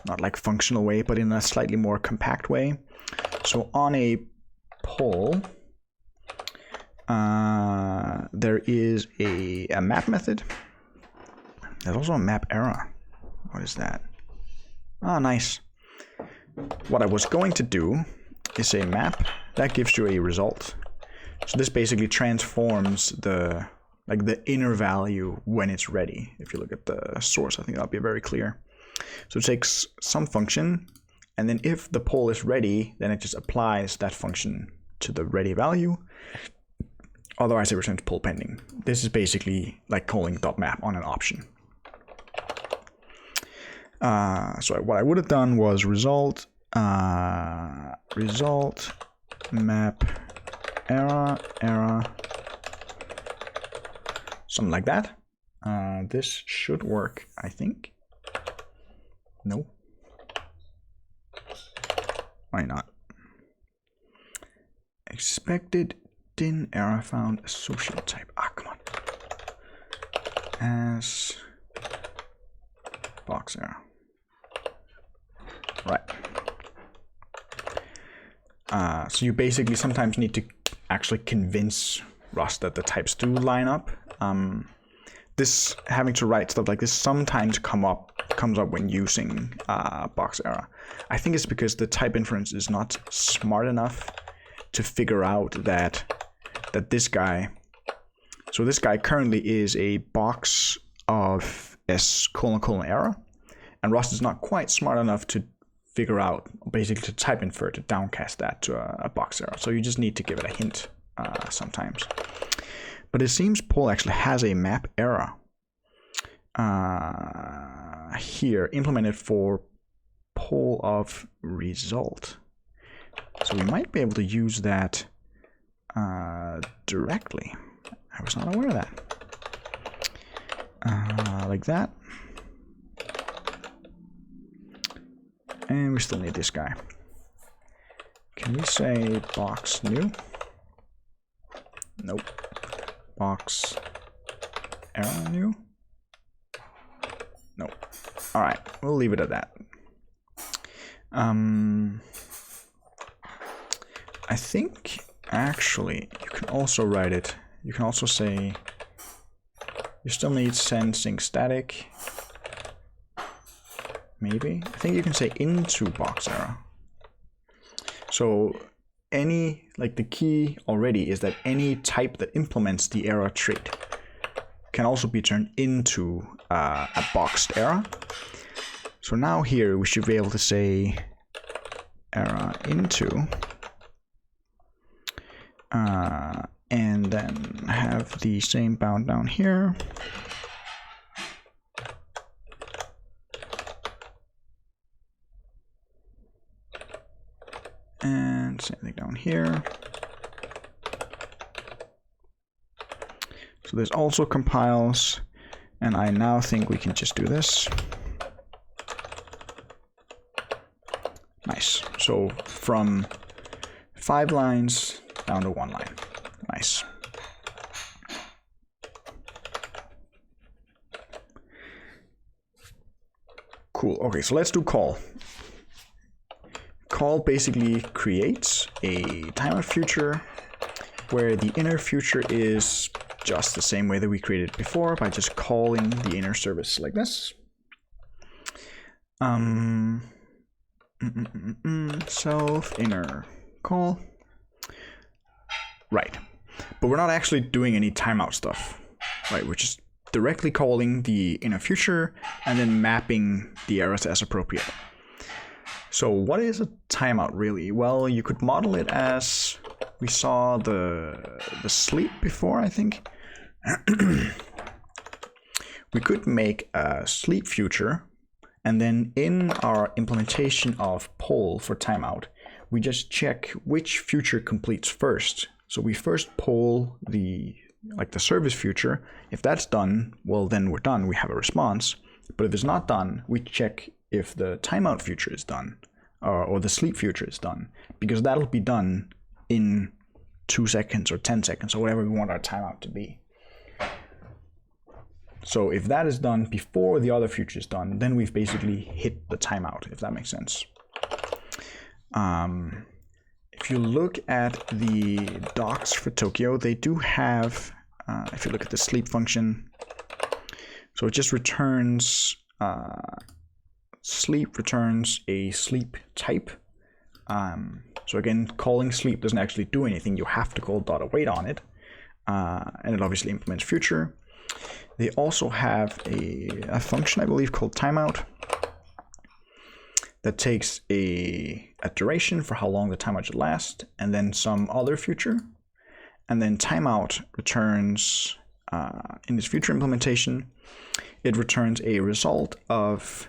not like functional way, but in a slightly more compact way. So on a poll, there is a map method. There's also a map error. What is that? Ah, nice. What I was going to do is say map that gives you a result. So this basically transforms the inner value when it's ready. If you look at the source, I think that'll be very clear. So it takes some function, and then if the poll is ready, then it just applies that function to the ready value. Otherwise, it returns poll pending. This is basically like calling .map on an option. So what I would have done was result map error, something like that. This should work, I think. No. Why not? Expected din error found associated type. Ah, come on. As box error. Right. So you basically sometimes need to actually convince Rust that the types do line up. This having to write stuff like this sometimes comes up when using box error. I think it's because the type inference is not smart enough to figure out that this guy. So this guy currently is a box of s : error, and Rust is not quite smart enough to figure out, basically to type infer, to downcast that to a box error. So you just need to give it a hint sometimes. But it seems poll actually has a map error here implemented for poll of result. So we might be able to use that directly. I was not aware of that. Like that. And we still need this guy. Can we say box new? Nope. Box error new? Nope. All right, we'll leave it at that. I think actually you can also write it. You can also say you still need send sync static. Maybe. I think you can say into box error. So any, like the key already is that any type that implements the error trait can also be turned into a boxed error. So now here we should be able to say error into and then have the same bound down here. And same thing down here. So this also compiles, and I now think we can just do this. Nice. So from 5 lines down to 1 line. Nice. Cool. Okay, so let's do call. Call basically creates a timeout future where the inner future is just the same way that we created it before by just calling the inner service like this. Self inner call. Right. But we're not actually doing any timeout stuff, right? We're just directly calling the inner future and then mapping the errors as appropriate. So what is a timeout really? Well, you could model it as we saw the sleep before, I think. We could make a sleep future, and then in our implementation of poll for timeout, we just check which future completes first. So we first poll the service future. If that's done, well, then we're done. We have a response. But if it's not done, we check if the timeout future is done or the sleep future is done, because that'll be done in 2 seconds or 10 seconds or whatever we want our timeout to be. So if that is done before the other future is done, then we've basically hit the timeout, if that makes sense. If you look at the docs for Tokyo, they do have, if you look at the sleep function, so it just returns, sleep returns a sleep type. So again, calling sleep doesn't actually do anything. You have to call .await on it, and it obviously implements future. They also have a function, I believe, called timeout that takes a duration for how long the timeout should last, and then some other future. And then timeout returns, in this future implementation, it returns a result of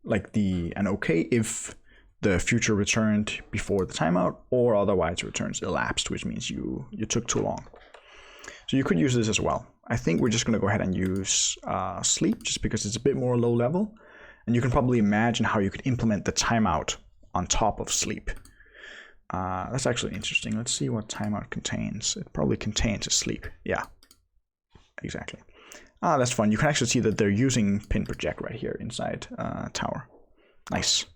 an okay if the future returned before the timeout, or otherwise returns elapsed, which means you took too long. So you could use this as well. I think we're just going to go ahead and use sleep just because it's a bit more low level. And you can probably imagine how you could implement the timeout on top of sleep. That's actually interesting. Let's see what timeout contains. It probably contains a sleep. Yeah, exactly. That's fun. You can actually see that they're using pin project right here inside Tower. Nice.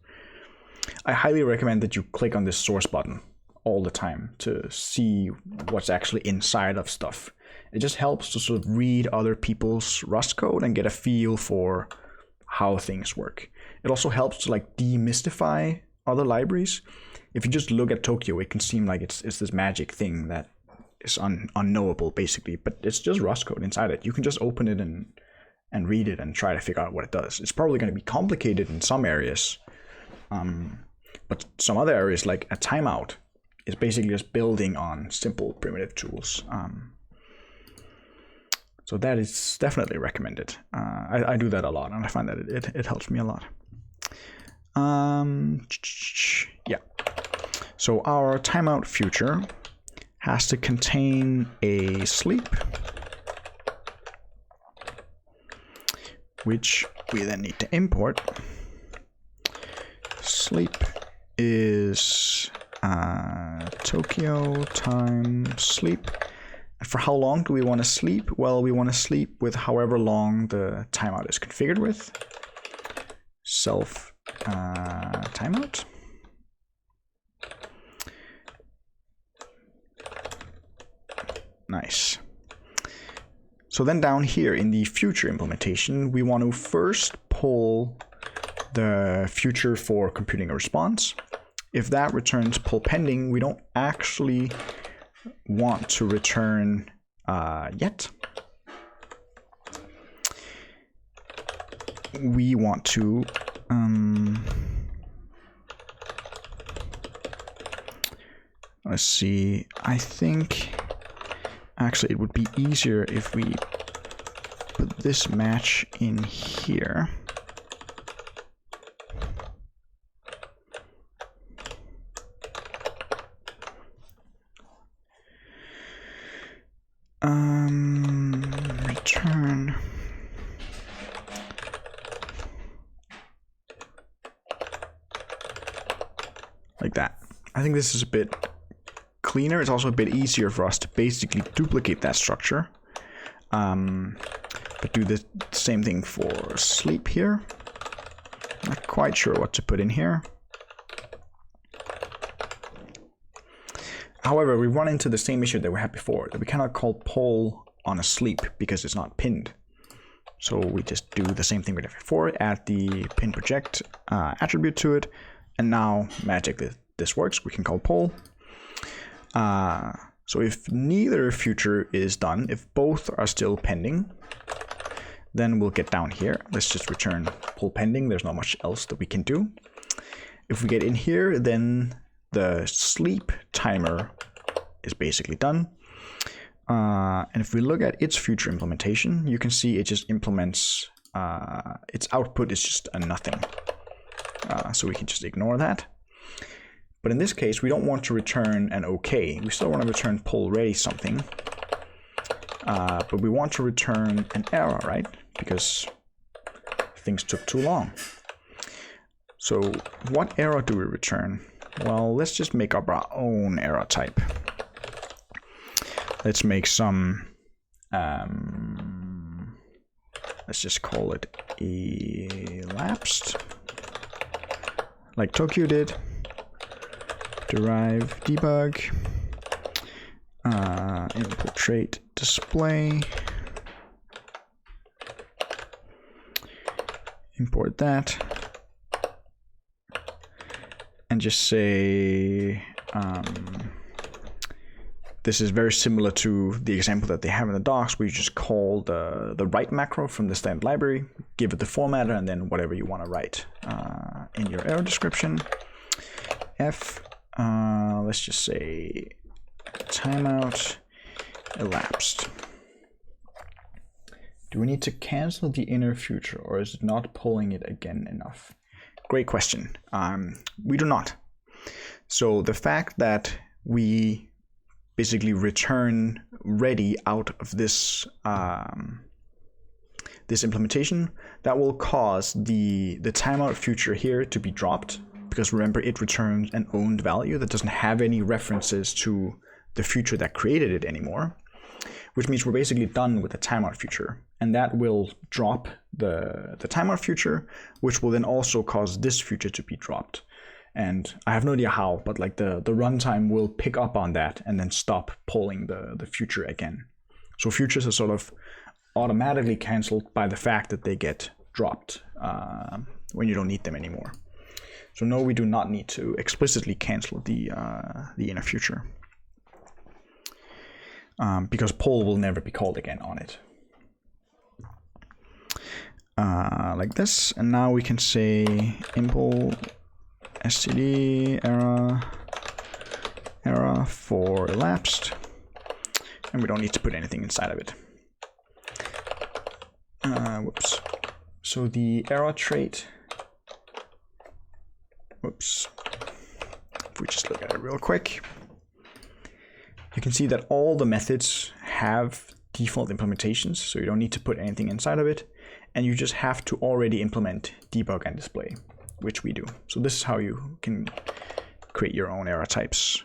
I highly recommend that you click on this source button all the time to see what's actually inside of stuff. It just helps to sort of read other people's Rust code and get a feel for how things work. It also helps to demystify other libraries. If you just look at Tokyo, it can seem like it's this magic thing that is unknowable basically, but it's just Rust code inside it. You can just open it and read it and try to figure out what it does. It's probably going to be complicated in some areas, but some other areas like a timeout is basically just building on simple primitive tools. So that is definitely recommended. I do that a lot, and I find that it helps me a lot. Yeah. So our timeout future has to contain a sleep, which we then need to import. Sleep is Tokyo time sleep. And for how long do we want to sleep? Well, we want to sleep with however long the timeout is configured with. Self timeout. Nice. So then down here in the future implementation, we want to first pull the future for computing a response. If that returns pull pending, we don't actually want to return yet. We want to let's see, I think actually it would be easier if we put this match in here. Return like that. I think this is a bit cleaner. It's also a bit easier for us to basically duplicate that structure, but do the same thing for sleep here. Not quite sure what to put in here. However, we run into the same issue that we had before, that we cannot call poll on a sleep because it's not pinned. So we just do the same thing we did before, add the pin project attribute to it, and now magically this works. We can call poll. So if neither future is done, if both are still pending, then we'll get down here. Let's just return poll pending. There's not much else that we can do. If we get in here, then the sleep timer is basically done. And if we look at its future implementation, you can see it just implements, its output is just a nothing. So we can just ignore that. But in this case, we don't want to return an OK. We still want to return poll ready something. But we want to return an error, right? Because things took too long. So what error do we return? Well, let's just make up our own error type. Let's make some, let's just call it elapsed, like Tokyo did. Derive debug, input trait display, import that, and just say this is very similar to the example that they have in the docs, where you just call the write macro from the standard library, give it the formatter, and then whatever you want to write in your error description. F, let's just say timeout elapsed. Do we need to cancel the inner future, or is it not pulling it again enough? Great question. We do not. So the fact that we basically return ready out of this this implementation, that will cause the timeout future here to be dropped, because remember, it returns an owned value that doesn't have any references to the future that created it anymore, which means we're basically done with the timeout future, and that will drop the timeout future, which will then also cause this future to be dropped. And I have no idea how, but like the runtime will pick up on that and then stop polling the future again. So futures are sort of automatically canceled by the fact that they get dropped when you don't need them anymore. So no, we do not need to explicitly cancel the inner future, because poll will never be called again on it. Like this, and now we can say impl std error for elapsed, and we don't need to put anything inside of it. Whoops. So the error trait, whoops. If we just look at it real quick, you can see that all the methods have default implementations, so you don't need to put anything inside of it, and you just have to already implement debug and display, which we do. So this is how you can create your own error types,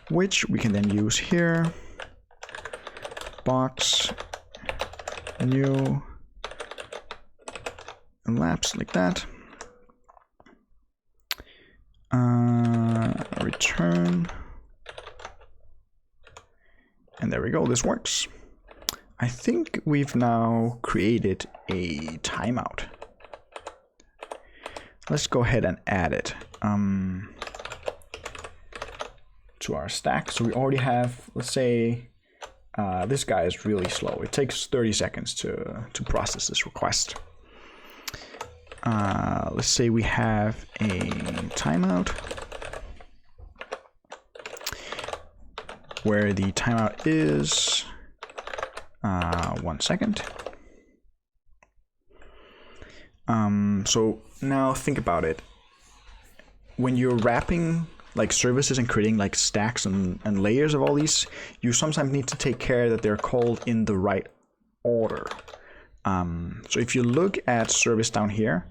which we can then use here. Box new elapsed, like that. Return, and there we go. This works. I think we've now created a timeout. Let's go ahead and add it to our stack. So we already have, let's say, this guy is really slow. It takes 30 seconds to process this request. Let's say we have a timeout where the timeout is 1 second. So now think about it. When you're wrapping like services and creating like stacks and layers of all these, you sometimes need to take care that they're called in the right order. So if you look at service down here,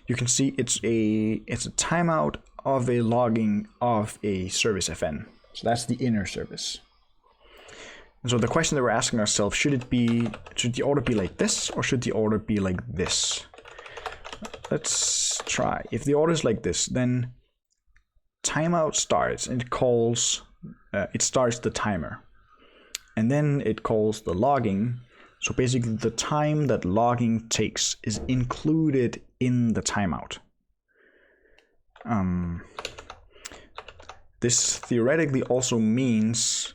you can see it's a timeout of a logging of a service FN. So that's the inner service. And so the question that we're asking ourselves, should the order be like this, or should the order be like this? Let's try. If the order is like this, then timeout starts, and it starts the timer, and then it calls the logging. So basically the time that logging takes is included in the timeout. This theoretically also means,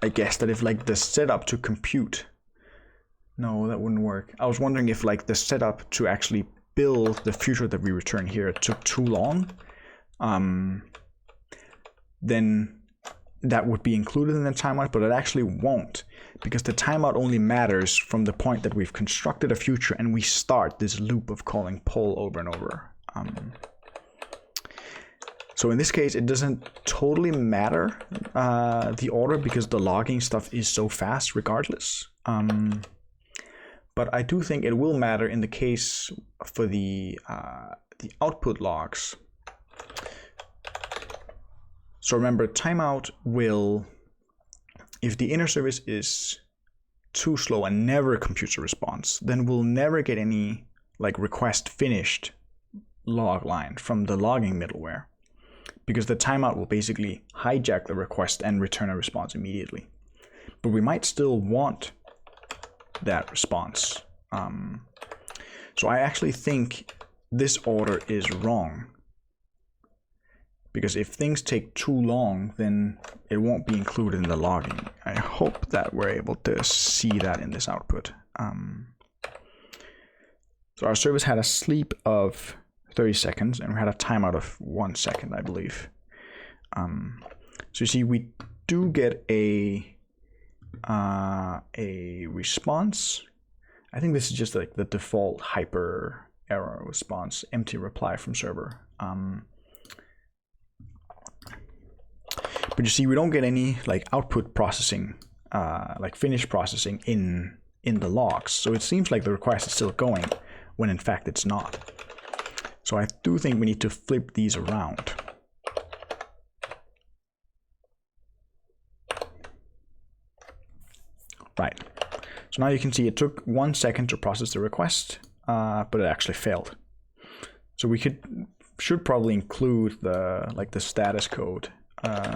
I guess, that if like the setup to compute, no, that wouldn't work. I was wondering if like the setup to actually build the future that we return here took too long, then that would be included in the timeout, but it actually won't, because the timeout only matters from the point that we've constructed a future and we start this loop of calling poll over and over. So in this case, it doesn't totally matter the order, because the logging stuff is so fast regardless. But I do think it will matter in the case for the output logs. So remember, timeout will, if the inner service is too slow and never computes a response, then we'll never get any like request finished log line from the logging middleware, because the timeout will basically hijack the request and return a response immediately. But we might still want that response. So I actually think this order is wrong, because if things take too long, then it won't be included in the logging. I hope that we're able to see that in this output. So our service had a sleep of 30 seconds and we had a timeout of 1 second, I believe. So you see, we do get a response. I think this is just like the default hyper error response, empty reply from server. But you see, we don't get any like output processing, like finish processing in the logs. So it seems like the request is still going when in fact it's not. So I do think we need to flip these around. Right. So now you can see it took 1 second to process the request, but it actually failed. So we should probably include the status code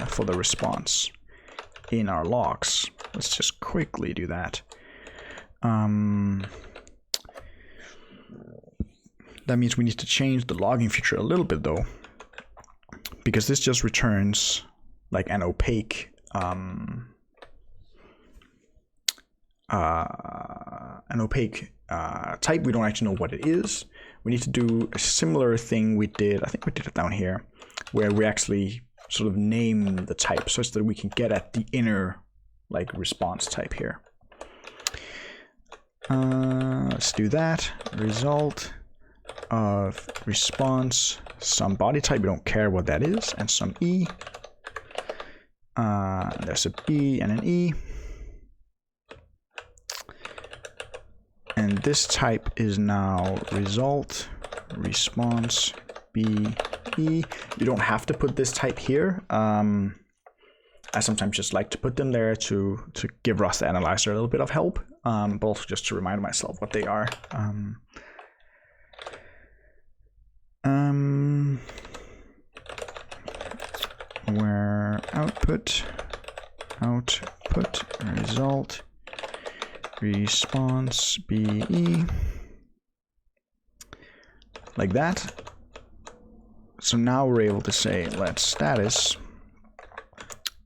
for the response in our logs. Let's just quickly do that. That means we need to change the logging feature a little bit though, because this just returns like an opaque type. We don't actually know what it is. We need to do a similar thing we did, I think we did it down here, where we actually sort of name the type such that we can get at the inner like response type here. Let's do that. Result of response, some body type, we don't care what that is, and some E. There's a B and an E. And this type is now result response B E. You don't have to put this type here. I sometimes just like to put them there to give Rust Analyzer a little bit of help, but also just to remind myself what they are. Where output result response BE, like that. So now we're able to say let status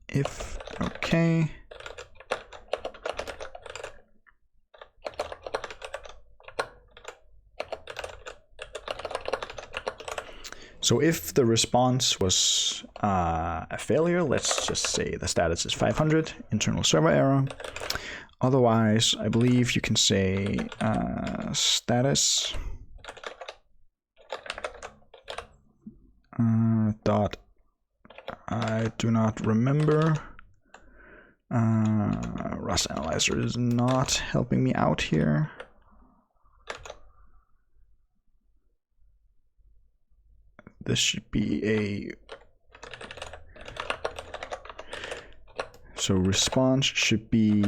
if okay So if the response was a failure, let's just say the status is 500, internal server error. Otherwise, I believe you can say status dot I do not remember. Rust Analyzer is not helping me out here. This should be so response should be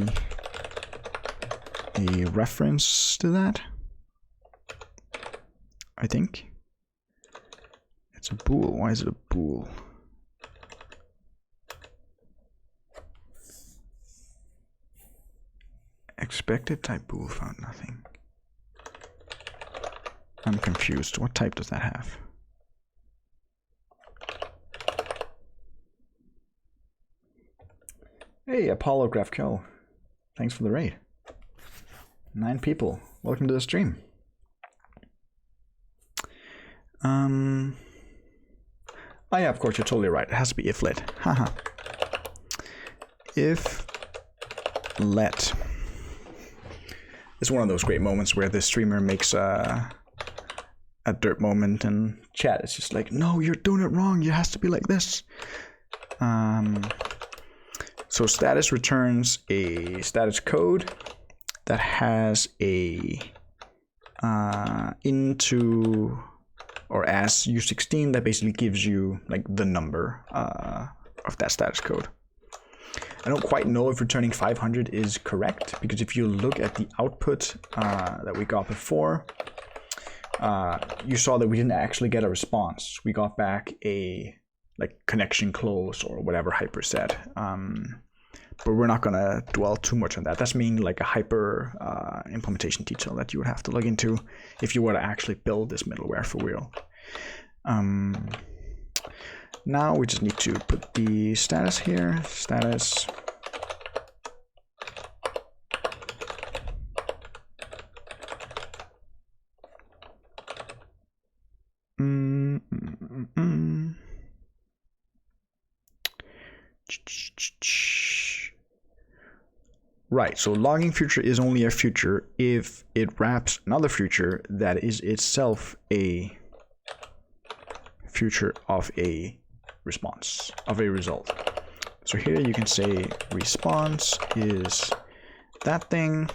a reference to that, I think. It's a bool. Why is it a bool? Expected type bool found nothing. I'm confused. What type does that have? Hey, Apollo GraphQL. Thanks for the raid. 9 people. Welcome to the stream. Oh yeah, of course, you're totally right. It has to be if let. Haha. If let. It's one of those great moments where the streamer makes a dirt moment and chat is just like, no, you're doing it wrong. It has to be like this. So status returns a status code that has a into or as U16 that basically gives you like the number of that status code. I don't quite know if returning 500 is correct, because if you look at the output that we got before, you saw that we didn't actually get a response. We got back a like connection close or whatever Hyper said. But we're not gonna dwell too much on that. That's mainly like a Hyper implementation detail that you would have to look into if you were to actually build this middleware for real. Now we just need to put the status here. Status. Right, so logging future is only a future if it wraps another future that is itself a future of a response, of a result. So here you can say response is that thing,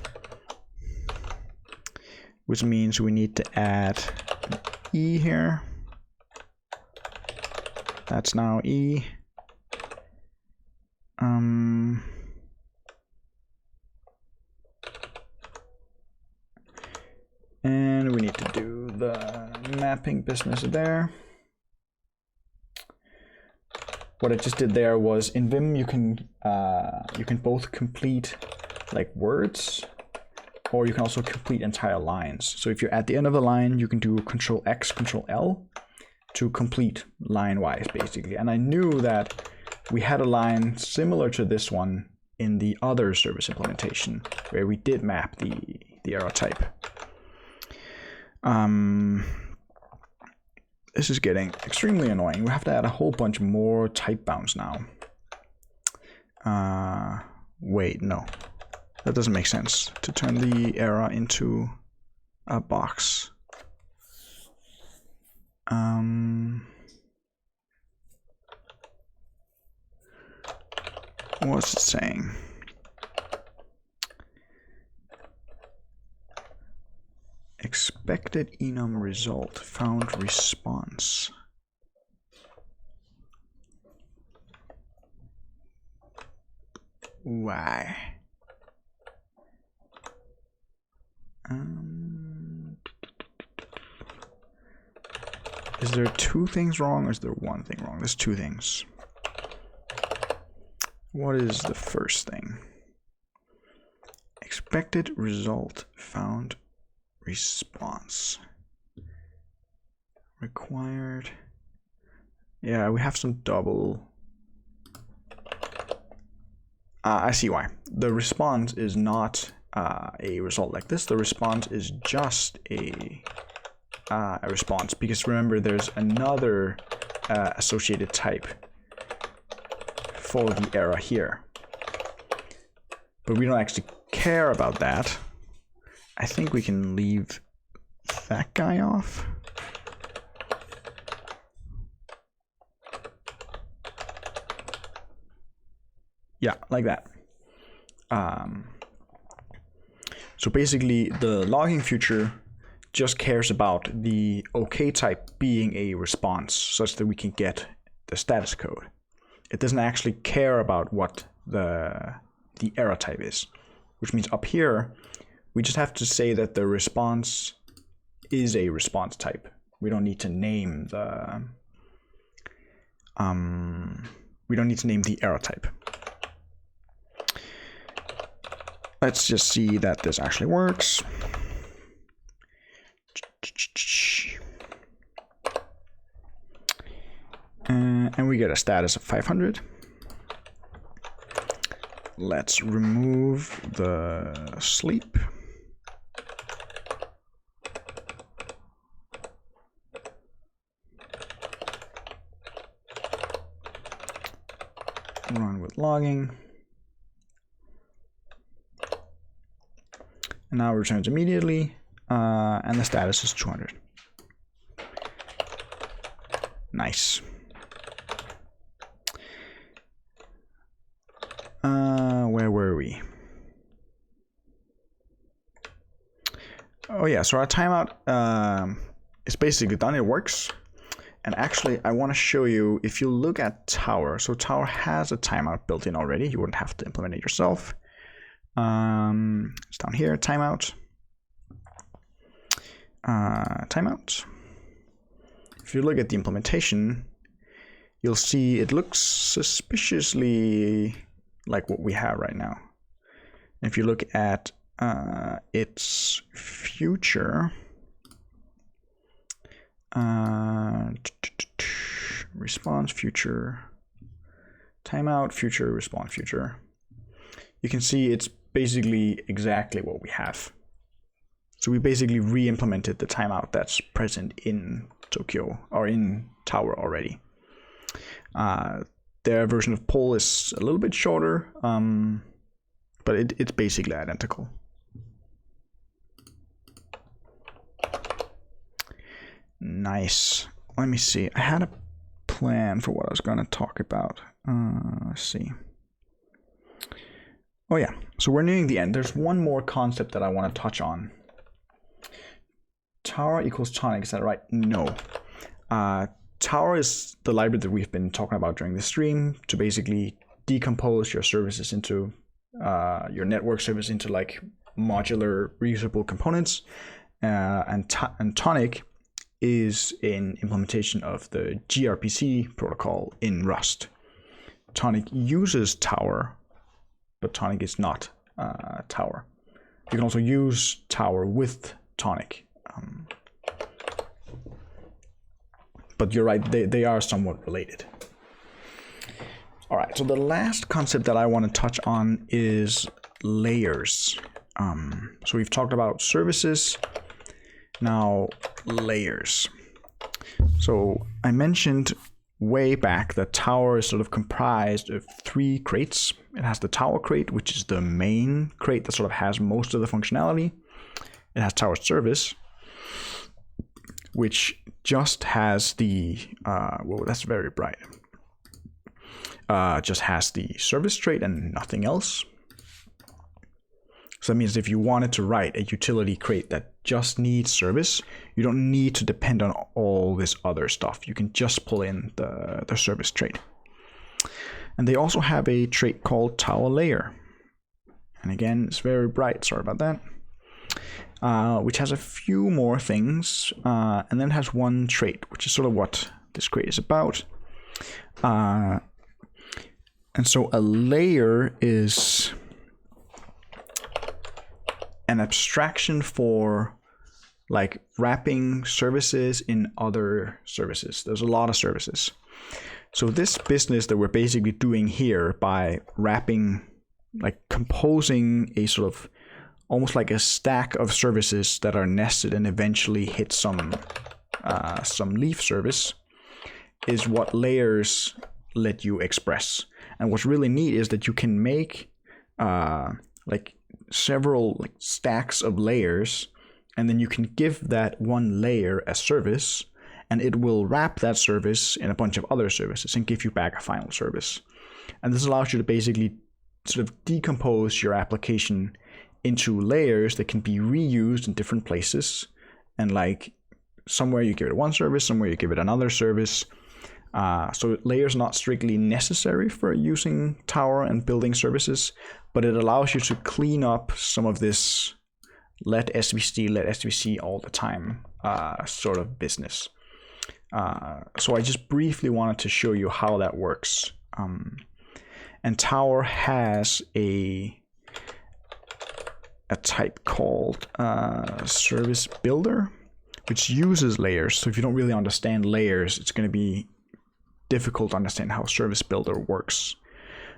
which means we need to add an E here. That's now E. And we need to do the mapping business there. What I just did there was in Vim you can both complete like words, or you can also complete entire lines. So if you're at the end of the line, you can do Control X, Control L to complete line wise basically. And I knew that we had a line similar to this one in the other service implementation where we did map the error type. This is getting extremely annoying. We have to add a whole bunch more type bounds now. Wait, no. That doesn't make sense to turn the error into a box. What's it saying? Expected enum result found response. Why? Is there 2 things wrong or is there 1 thing wrong? There's 2 things. What is the first thing? Expected result found response. Required. Yeah, we have some double. I see why. The response is not a result like this. The response is just a response, because remember there's another associated type for the error here. But we don't actually care about that. I think we can leave that guy off. Yeah, like that. So basically the logging future just cares about the OK type being a response such that we can get the status code. It doesn't actually care about what the error type is, which means up here we just have to say that the response is a response type. We don't need to name we don't need to name the error type. Let's just see that this actually works. And we get a status of 500. Let's remove the sleep. Run with logging. And now it returns immediately, and the status is 200. Nice. Where were we? Oh yeah, so our timeout is basically done. It works. And actually, I want to show you, if you look at Tower, so Tower has a timeout built in already. You wouldn't have to implement it yourself. It's down here, timeout. Timeout. If you look at the implementation, you'll see it looks suspiciously like what we have right now. If you look at its future, response future, timeout future, response future, you can see it's basically exactly what we have. So we basically re-implemented the timeout that's present in Tokyo or in Tower already. Their version of poll is a little bit shorter, but it's basically identical. Nice. Let me see. I had a plan for what I was going to talk about. Let's see. Oh yeah, so we're nearing the end. There's one more concept that I want to touch on. Tower equals tonic, is that right? No. Tower is the library that we've been talking about during the stream to basically decompose your services into your network service into like modular reusable components, and tonic is an implementation of the gRPC protocol in Rust. Tonic uses Tower, but tonic is not Tower. You can also use Tower with tonic. But you're right, they are somewhat related. All right, so the last concept that I want to touch on is layers. So we've talked about services, now layers. So I mentioned way back that Tower is sort of comprised of 3 crates. It has the Tower crate, which is the main crate that sort of has most of the functionality. It has Tower service, which just has the, whoa, that's very bright. Just has the service trait and nothing else. So that means if you wanted to write a utility crate that just needs service, you don't need to depend on all this other stuff. You can just pull in the service trait. And they also have a trait called Tower layer. And again, it's very bright, sorry about that. Which has a few more things, and then has one trait, which is sort of what this crate is about. And so a layer is an abstraction for like wrapping services in other services. There's a lot of services. So this business that we're basically doing here by wrapping, like composing a sort of almost like a stack of services that are nested and eventually hit some leaf service, is what layers let you express. And what's really neat is that you can make like several like stacks of layers, and then you can give that one layer a service, and it will wrap that service in a bunch of other services and give you back a final service. And this allows you to basically sort of decompose your application into layers that can be reused in different places. And like somewhere you give it one service, somewhere you give it another service. So layers are not strictly necessary for using Tower and building services, but it allows you to clean up some of this let SVC all the time sort of business. So I just briefly wanted to show you how that works. And Tower has a type called ServiceBuilder, which uses layers. So if you don't really understand layers, it's going to be difficult to understand how ServiceBuilder works.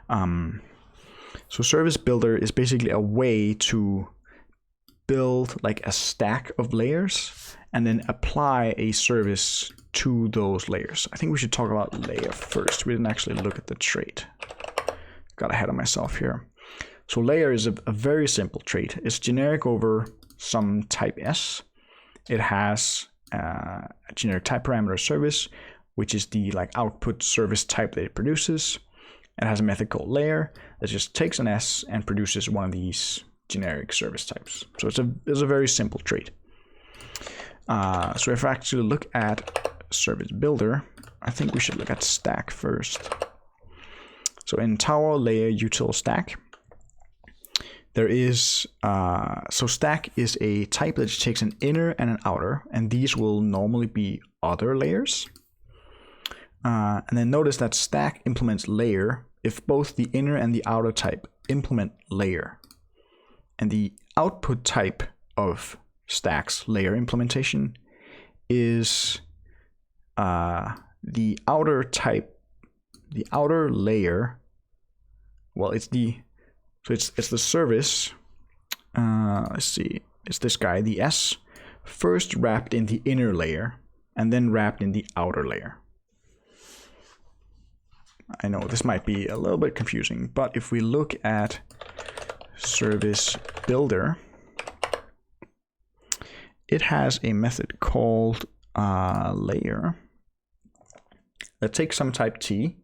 So ServiceBuilder is basically a way to build like a stack of layers and then apply a service to those layers. I think we should talk about layer first. We didn't actually look at the trait. Got ahead of myself here. So layer is a very simple trait. It's generic over some type S. It has a generic type parameter service, which is the like output service type that it produces. It has a method called layer that just takes an S and produces one of these generic service types. So it's a very simple trait. So if I actually look at ServiceBuilder, I think we should look at stack first. So in Tower layer util stack, there is, so stack is a type that takes an inner and an outer, and these will normally be other layers. And then notice that stack implements layer if both the inner and the outer type implement layer. And the output type of stack's layer implementation is the outer type, the outer layer. Well, it's the service. Let's see, it's this guy, the S, first wrapped in the inner layer and then wrapped in the outer layer. I know this might be a little bit confusing, but if we look at ServiceBuilder, it has a method called layer that takes some type T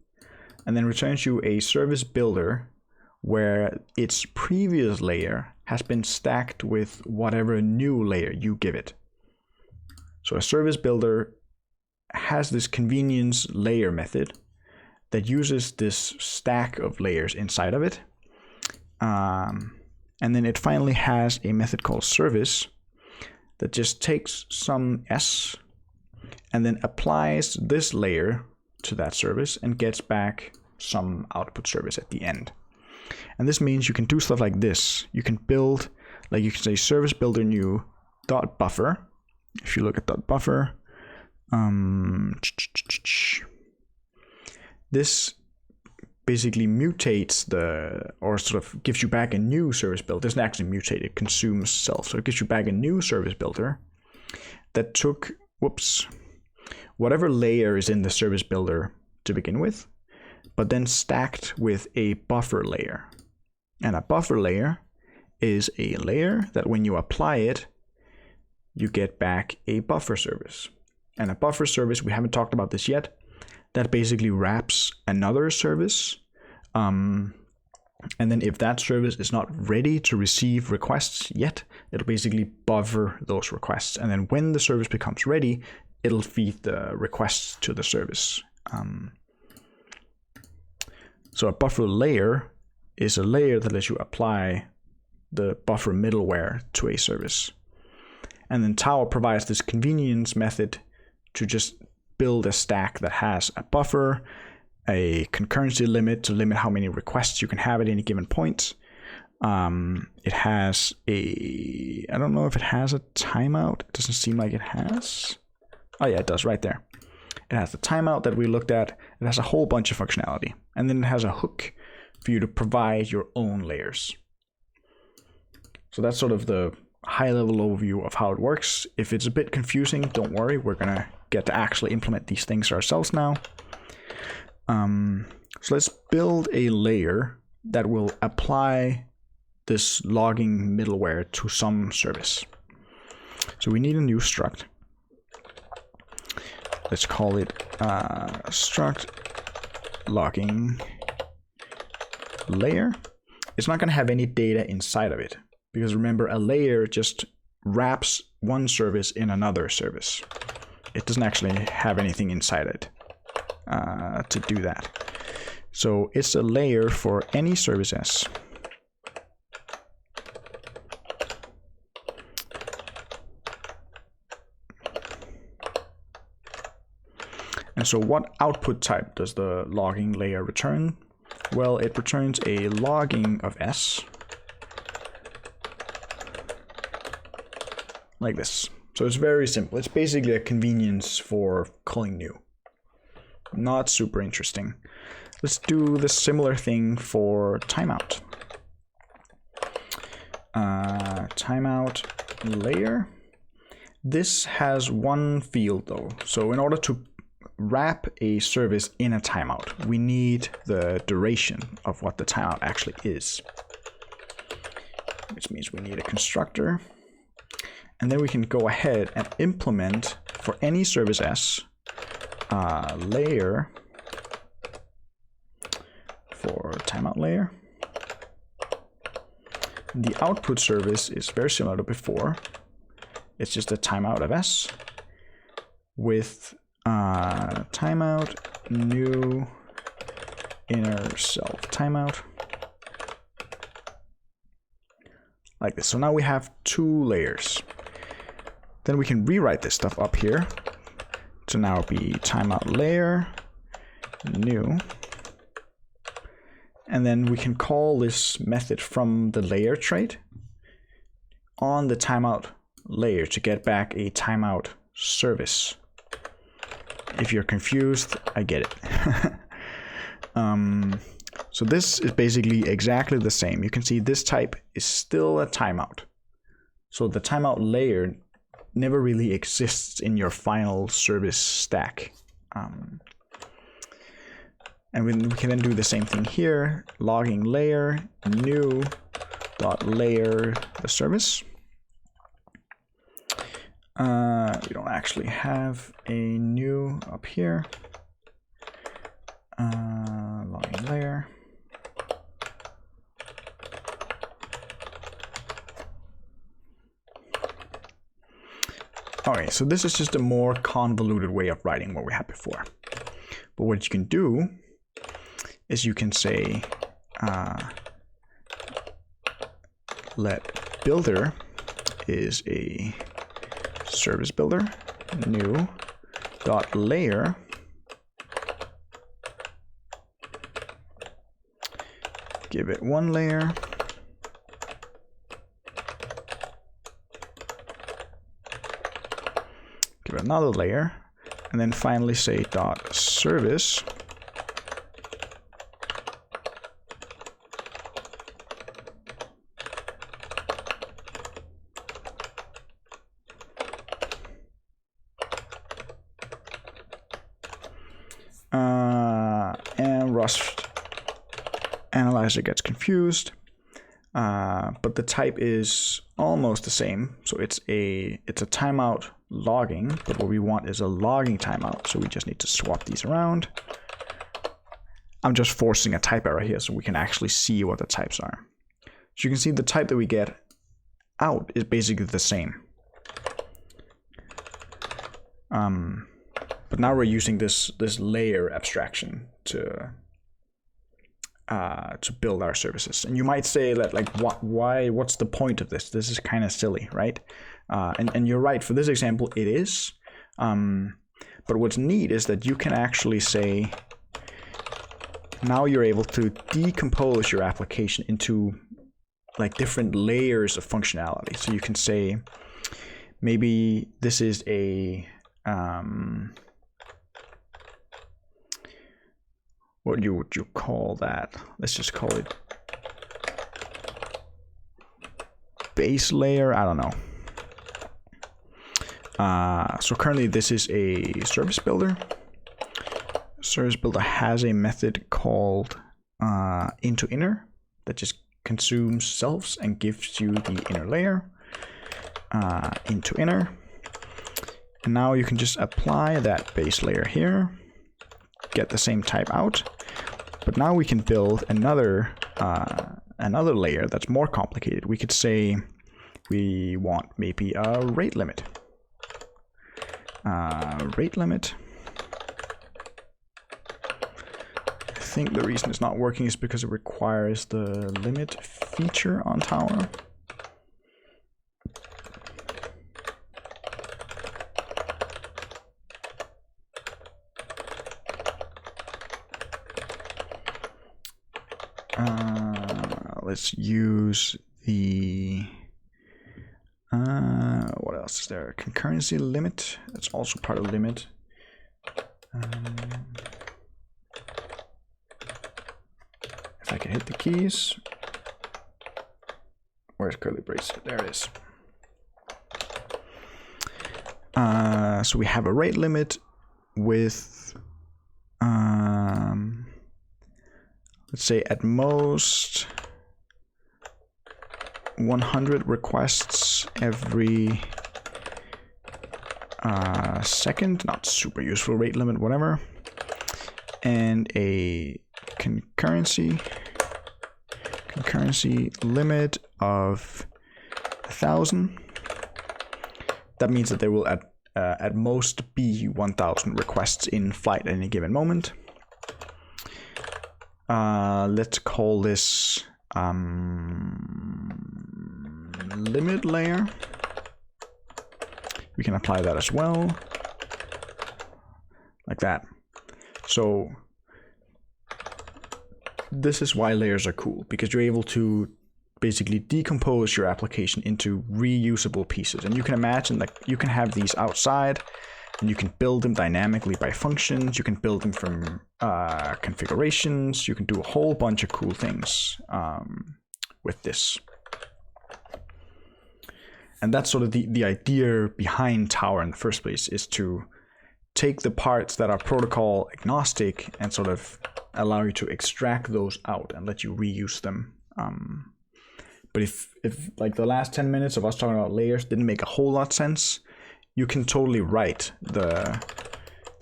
and then returns you a ServiceBuilder where its previous layer has been stacked with whatever new layer you give it. So a ServiceBuilder has this convenience layer method that uses this stack of layers inside of it. And then it finally has a method called service that just takes some S and then applies this layer to that service and gets back some output service at the end. And this means you can do stuff like this. You can build, like you can say ServiceBuilder new dot buffer. If you look at dot buffer, this basically mutates or sort of gives you back a new service builder. It doesn't actually mutate, it consumes self. So it gives you back a new service builder that took, whatever layer is in the service builder to begin with, but then stacked with a buffer layer. And a buffer layer is a layer that when you apply it, you get back a buffer service. And a buffer service, we haven't talked about this yet, that basically wraps another service. And then if that service is not ready to receive requests yet, it'll basically buffer those requests. And then when the service becomes ready, it'll feed the requests to the service. So a buffer layer is a layer that lets you apply the buffer middleware to a service. And then Tower provides this convenience method to just build a stack that has a buffer, a concurrency limit to limit how many requests you can have at any given point. It has I don't know if it has a timeout. It doesn't seem like it has. Oh yeah, it does right there. It has the timeout that we looked at. It has a whole bunch of functionality. And then it has a hook for you to provide your own layers. So that's sort of the high-level overview of how it works. If it's a bit confusing, don't worry. We're going to get to actually implement these things ourselves now. So let's build a layer that will apply this logging middleware to some service. So we need a new struct. Let's call it struct logging layer. It's not going to have any data inside of it, because remember, a layer just wraps one service in another service. It doesn't actually have anything inside it to do that. So it's a layer for any service S. And so what output type does the logging layer return? Well, it returns a logging of S, like this. So it's very simple. It's basically a convenience for calling new. Not super interesting. Let's do the similar thing for timeout. Timeout layer. This has one field though. So in order to wrap a service in a timeout, we need the duration of what the timeout actually is, which means we need a constructor. And then we can go ahead and implement for any service S layer for timeout layer. The output service is very similar to before. It's just a timeout of S with timeout new inner self timeout, like this. So now we have two layers. Then we can rewrite this stuff up here to now be timeout layer new. And then we can call this method from the layer trait on the timeout layer to get back a timeout service. If you're confused, I get it. So this is basically exactly the same. You can see this type is still a timeout. So the timeout layer never really exists in your final service stack. And we can then do the same thing here. Logging layer new dot layer the service. We don't actually have a new up here. Logging layer. Okay, so this is just a more convoluted way of writing what we had before. But what you can do is you can say let builder is a service builder new dot layer give it one layer give it another layer and then finally say dot service and Rust analyzer gets confused, but the type is almost the same. So it's a timeout logging, but what we want is a logging timeout. So we just need to swap these around. I'm just forcing a type error here so we can actually see what the types are. So you can see the type that we get out is basically the same. But now we're using this layer abstraction to build our services. And you might say that, like, what's the point of this? This is kind of silly, right? And you're right, for this example it is. But what's neat is that you can actually say, now you're able to decompose your application into like different layers of functionality. So you can say, maybe this is a what would you call that? Let's just call it base layer. I don't know. So currently this is a service builder. Service builder has a method called into inner that just consumes selves and gives you the inner layer. Into inner. And now you can just apply that base layer here, get the same type out, but now we can build another layer that's more complicated. We could say we want maybe a rate limit. Rate limit. I think the reason it's not working is because it requires the limit feature on Tower. Let's use the what else is there? Concurrency limit. That's also part of limit. If I can hit the keys. Where's curly brace? There it is. So we have a rate limit with let's say at most 100 requests every second. Not super useful rate limit, whatever. And a concurrency limit of 1,000. That means that there will at most be 1,000 requests in flight at any given moment. Let's call this limit layer. We can apply that as well, like that. So this is why layers are cool, because you're able to basically decompose your application into reusable pieces. And you can imagine that you can have these outside, and you can build them dynamically by functions. You can build them from configurations. You can do a whole bunch of cool things with this. And that's sort of the idea behind Tower in the first place, is to take the parts that are protocol agnostic and sort of allow you to extract those out and let you reuse them. But if like the last 10 minutes of us talking about layers didn't make a whole lot of sense, you can totally write the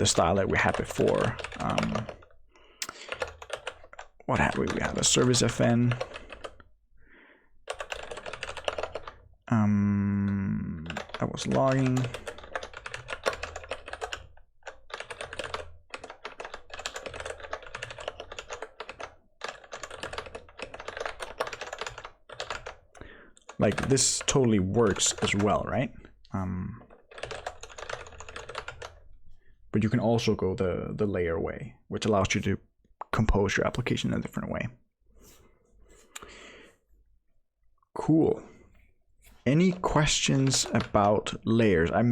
style that we had before. What had we? We had a service FN. That was logging. Like this totally works as well, right? But you can also go the layer way, which allows you to compose your application in a different way. Cool. Any questions about layers? I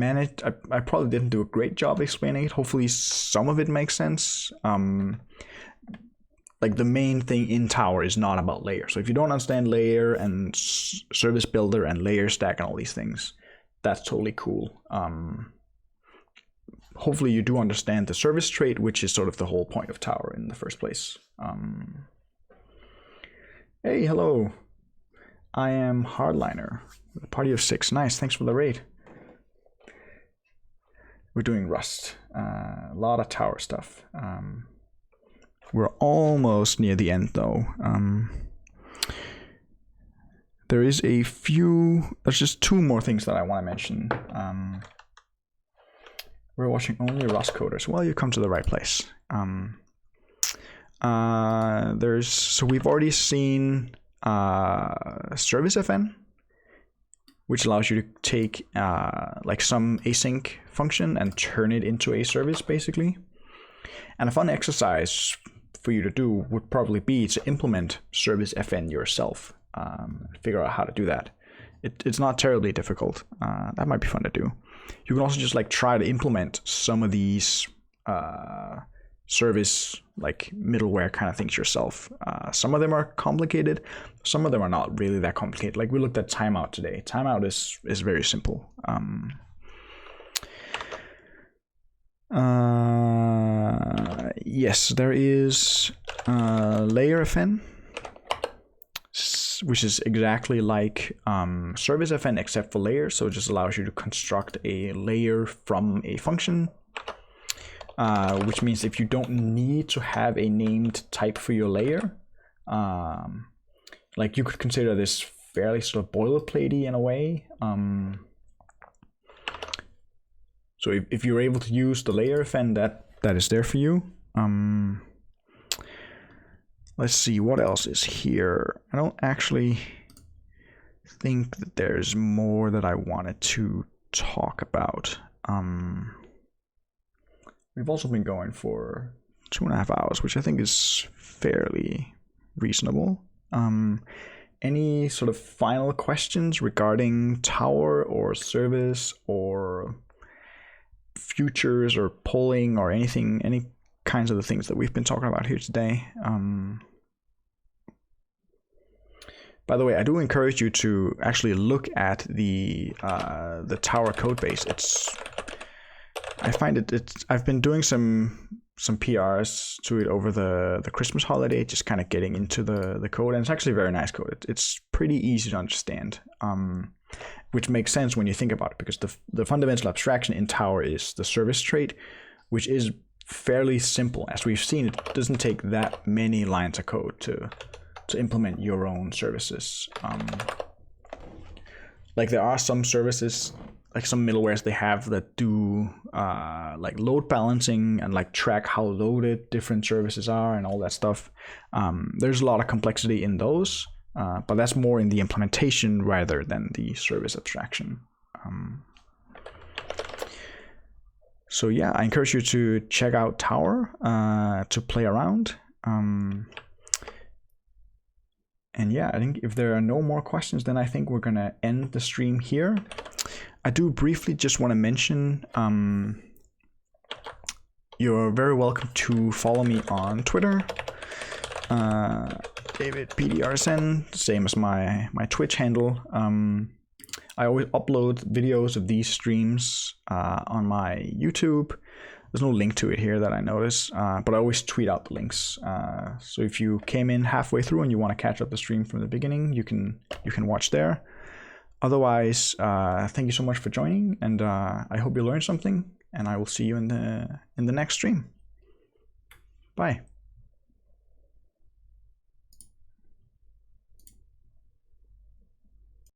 probably didn't do a great job explaining it. Hopefully some of it makes sense. Like the main thing in Tower is not about layers. So if you don't understand layer and ServiceBuilder and layer stack and all these things, that's totally cool. Hopefully you do understand the service trait, which is sort of the whole point of Tower in the first place. Hey, hello. I am Hardliner with a party of 6. Nice, thanks for the raid. We're doing Rust. A lot of Tower stuff. We're almost near the end though. There is there's just 2 more things that I want to mention. We're watching only Rust coders. Well, you come to the right place. So we've already seen service FN, which allows you to take like some async function and turn it into a service basically. And a fun exercise for you to do would probably be to implement service FN yourself. Figure out how to do that. It's not terribly difficult. That might be fun to do. You can also just like try to implement some of these service like middleware kind of things yourself. Some of them are complicated. Some of them are not really that complicated. Like we looked at timeout today. Timeout is very simple. Yes, there is layer FN, which is exactly like service FN except for layers. So it just allows you to construct a layer from a function, which means if you don't need to have a named type for your layer, like you could consider this fairly sort of boilerplatey in a way. So if you're able to use the layer FN, that is there for you. Let's see what else is here. I don't actually think that there's more that I wanted to talk about. We've also been going for 2.5 hours, which I think is fairly reasonable. Any sort of final questions regarding tower or service or futures or polling or anything, any kinds of the things that we've been talking about here today? By the way, I do encourage you to actually look at the tower code base. I find I've been doing some PRs to it over the Christmas holiday, just kind of getting into the code, and it's actually very nice code. It's pretty easy to understand, which makes sense when you think about it, because the fundamental abstraction in Tower is the service trait, which is fairly simple. As we've seen, it doesn't take that many lines of code to implement your own services. Like there are some services, like some middlewares they have that do like load balancing and like track how loaded different services are and all that stuff. There's a lot of complexity in those, but that's more in the implementation rather than the service abstraction. So yeah, I encourage you to check out Tower to play around. And yeah, I think if there are no more questions, then I think we're gonna end the stream here. I do briefly just want to mention, you're very welcome to follow me on Twitter, David PDRSN, same as my Twitch handle. I always upload videos of these streams on my YouTube. There's no link to it here that I notice, but I always tweet out the links. So if you came in halfway through and you want to catch up the stream from the beginning, you can watch there. Otherwise, thank you so much for joining, and I hope you learned something, and I will see you in the next stream. Bye.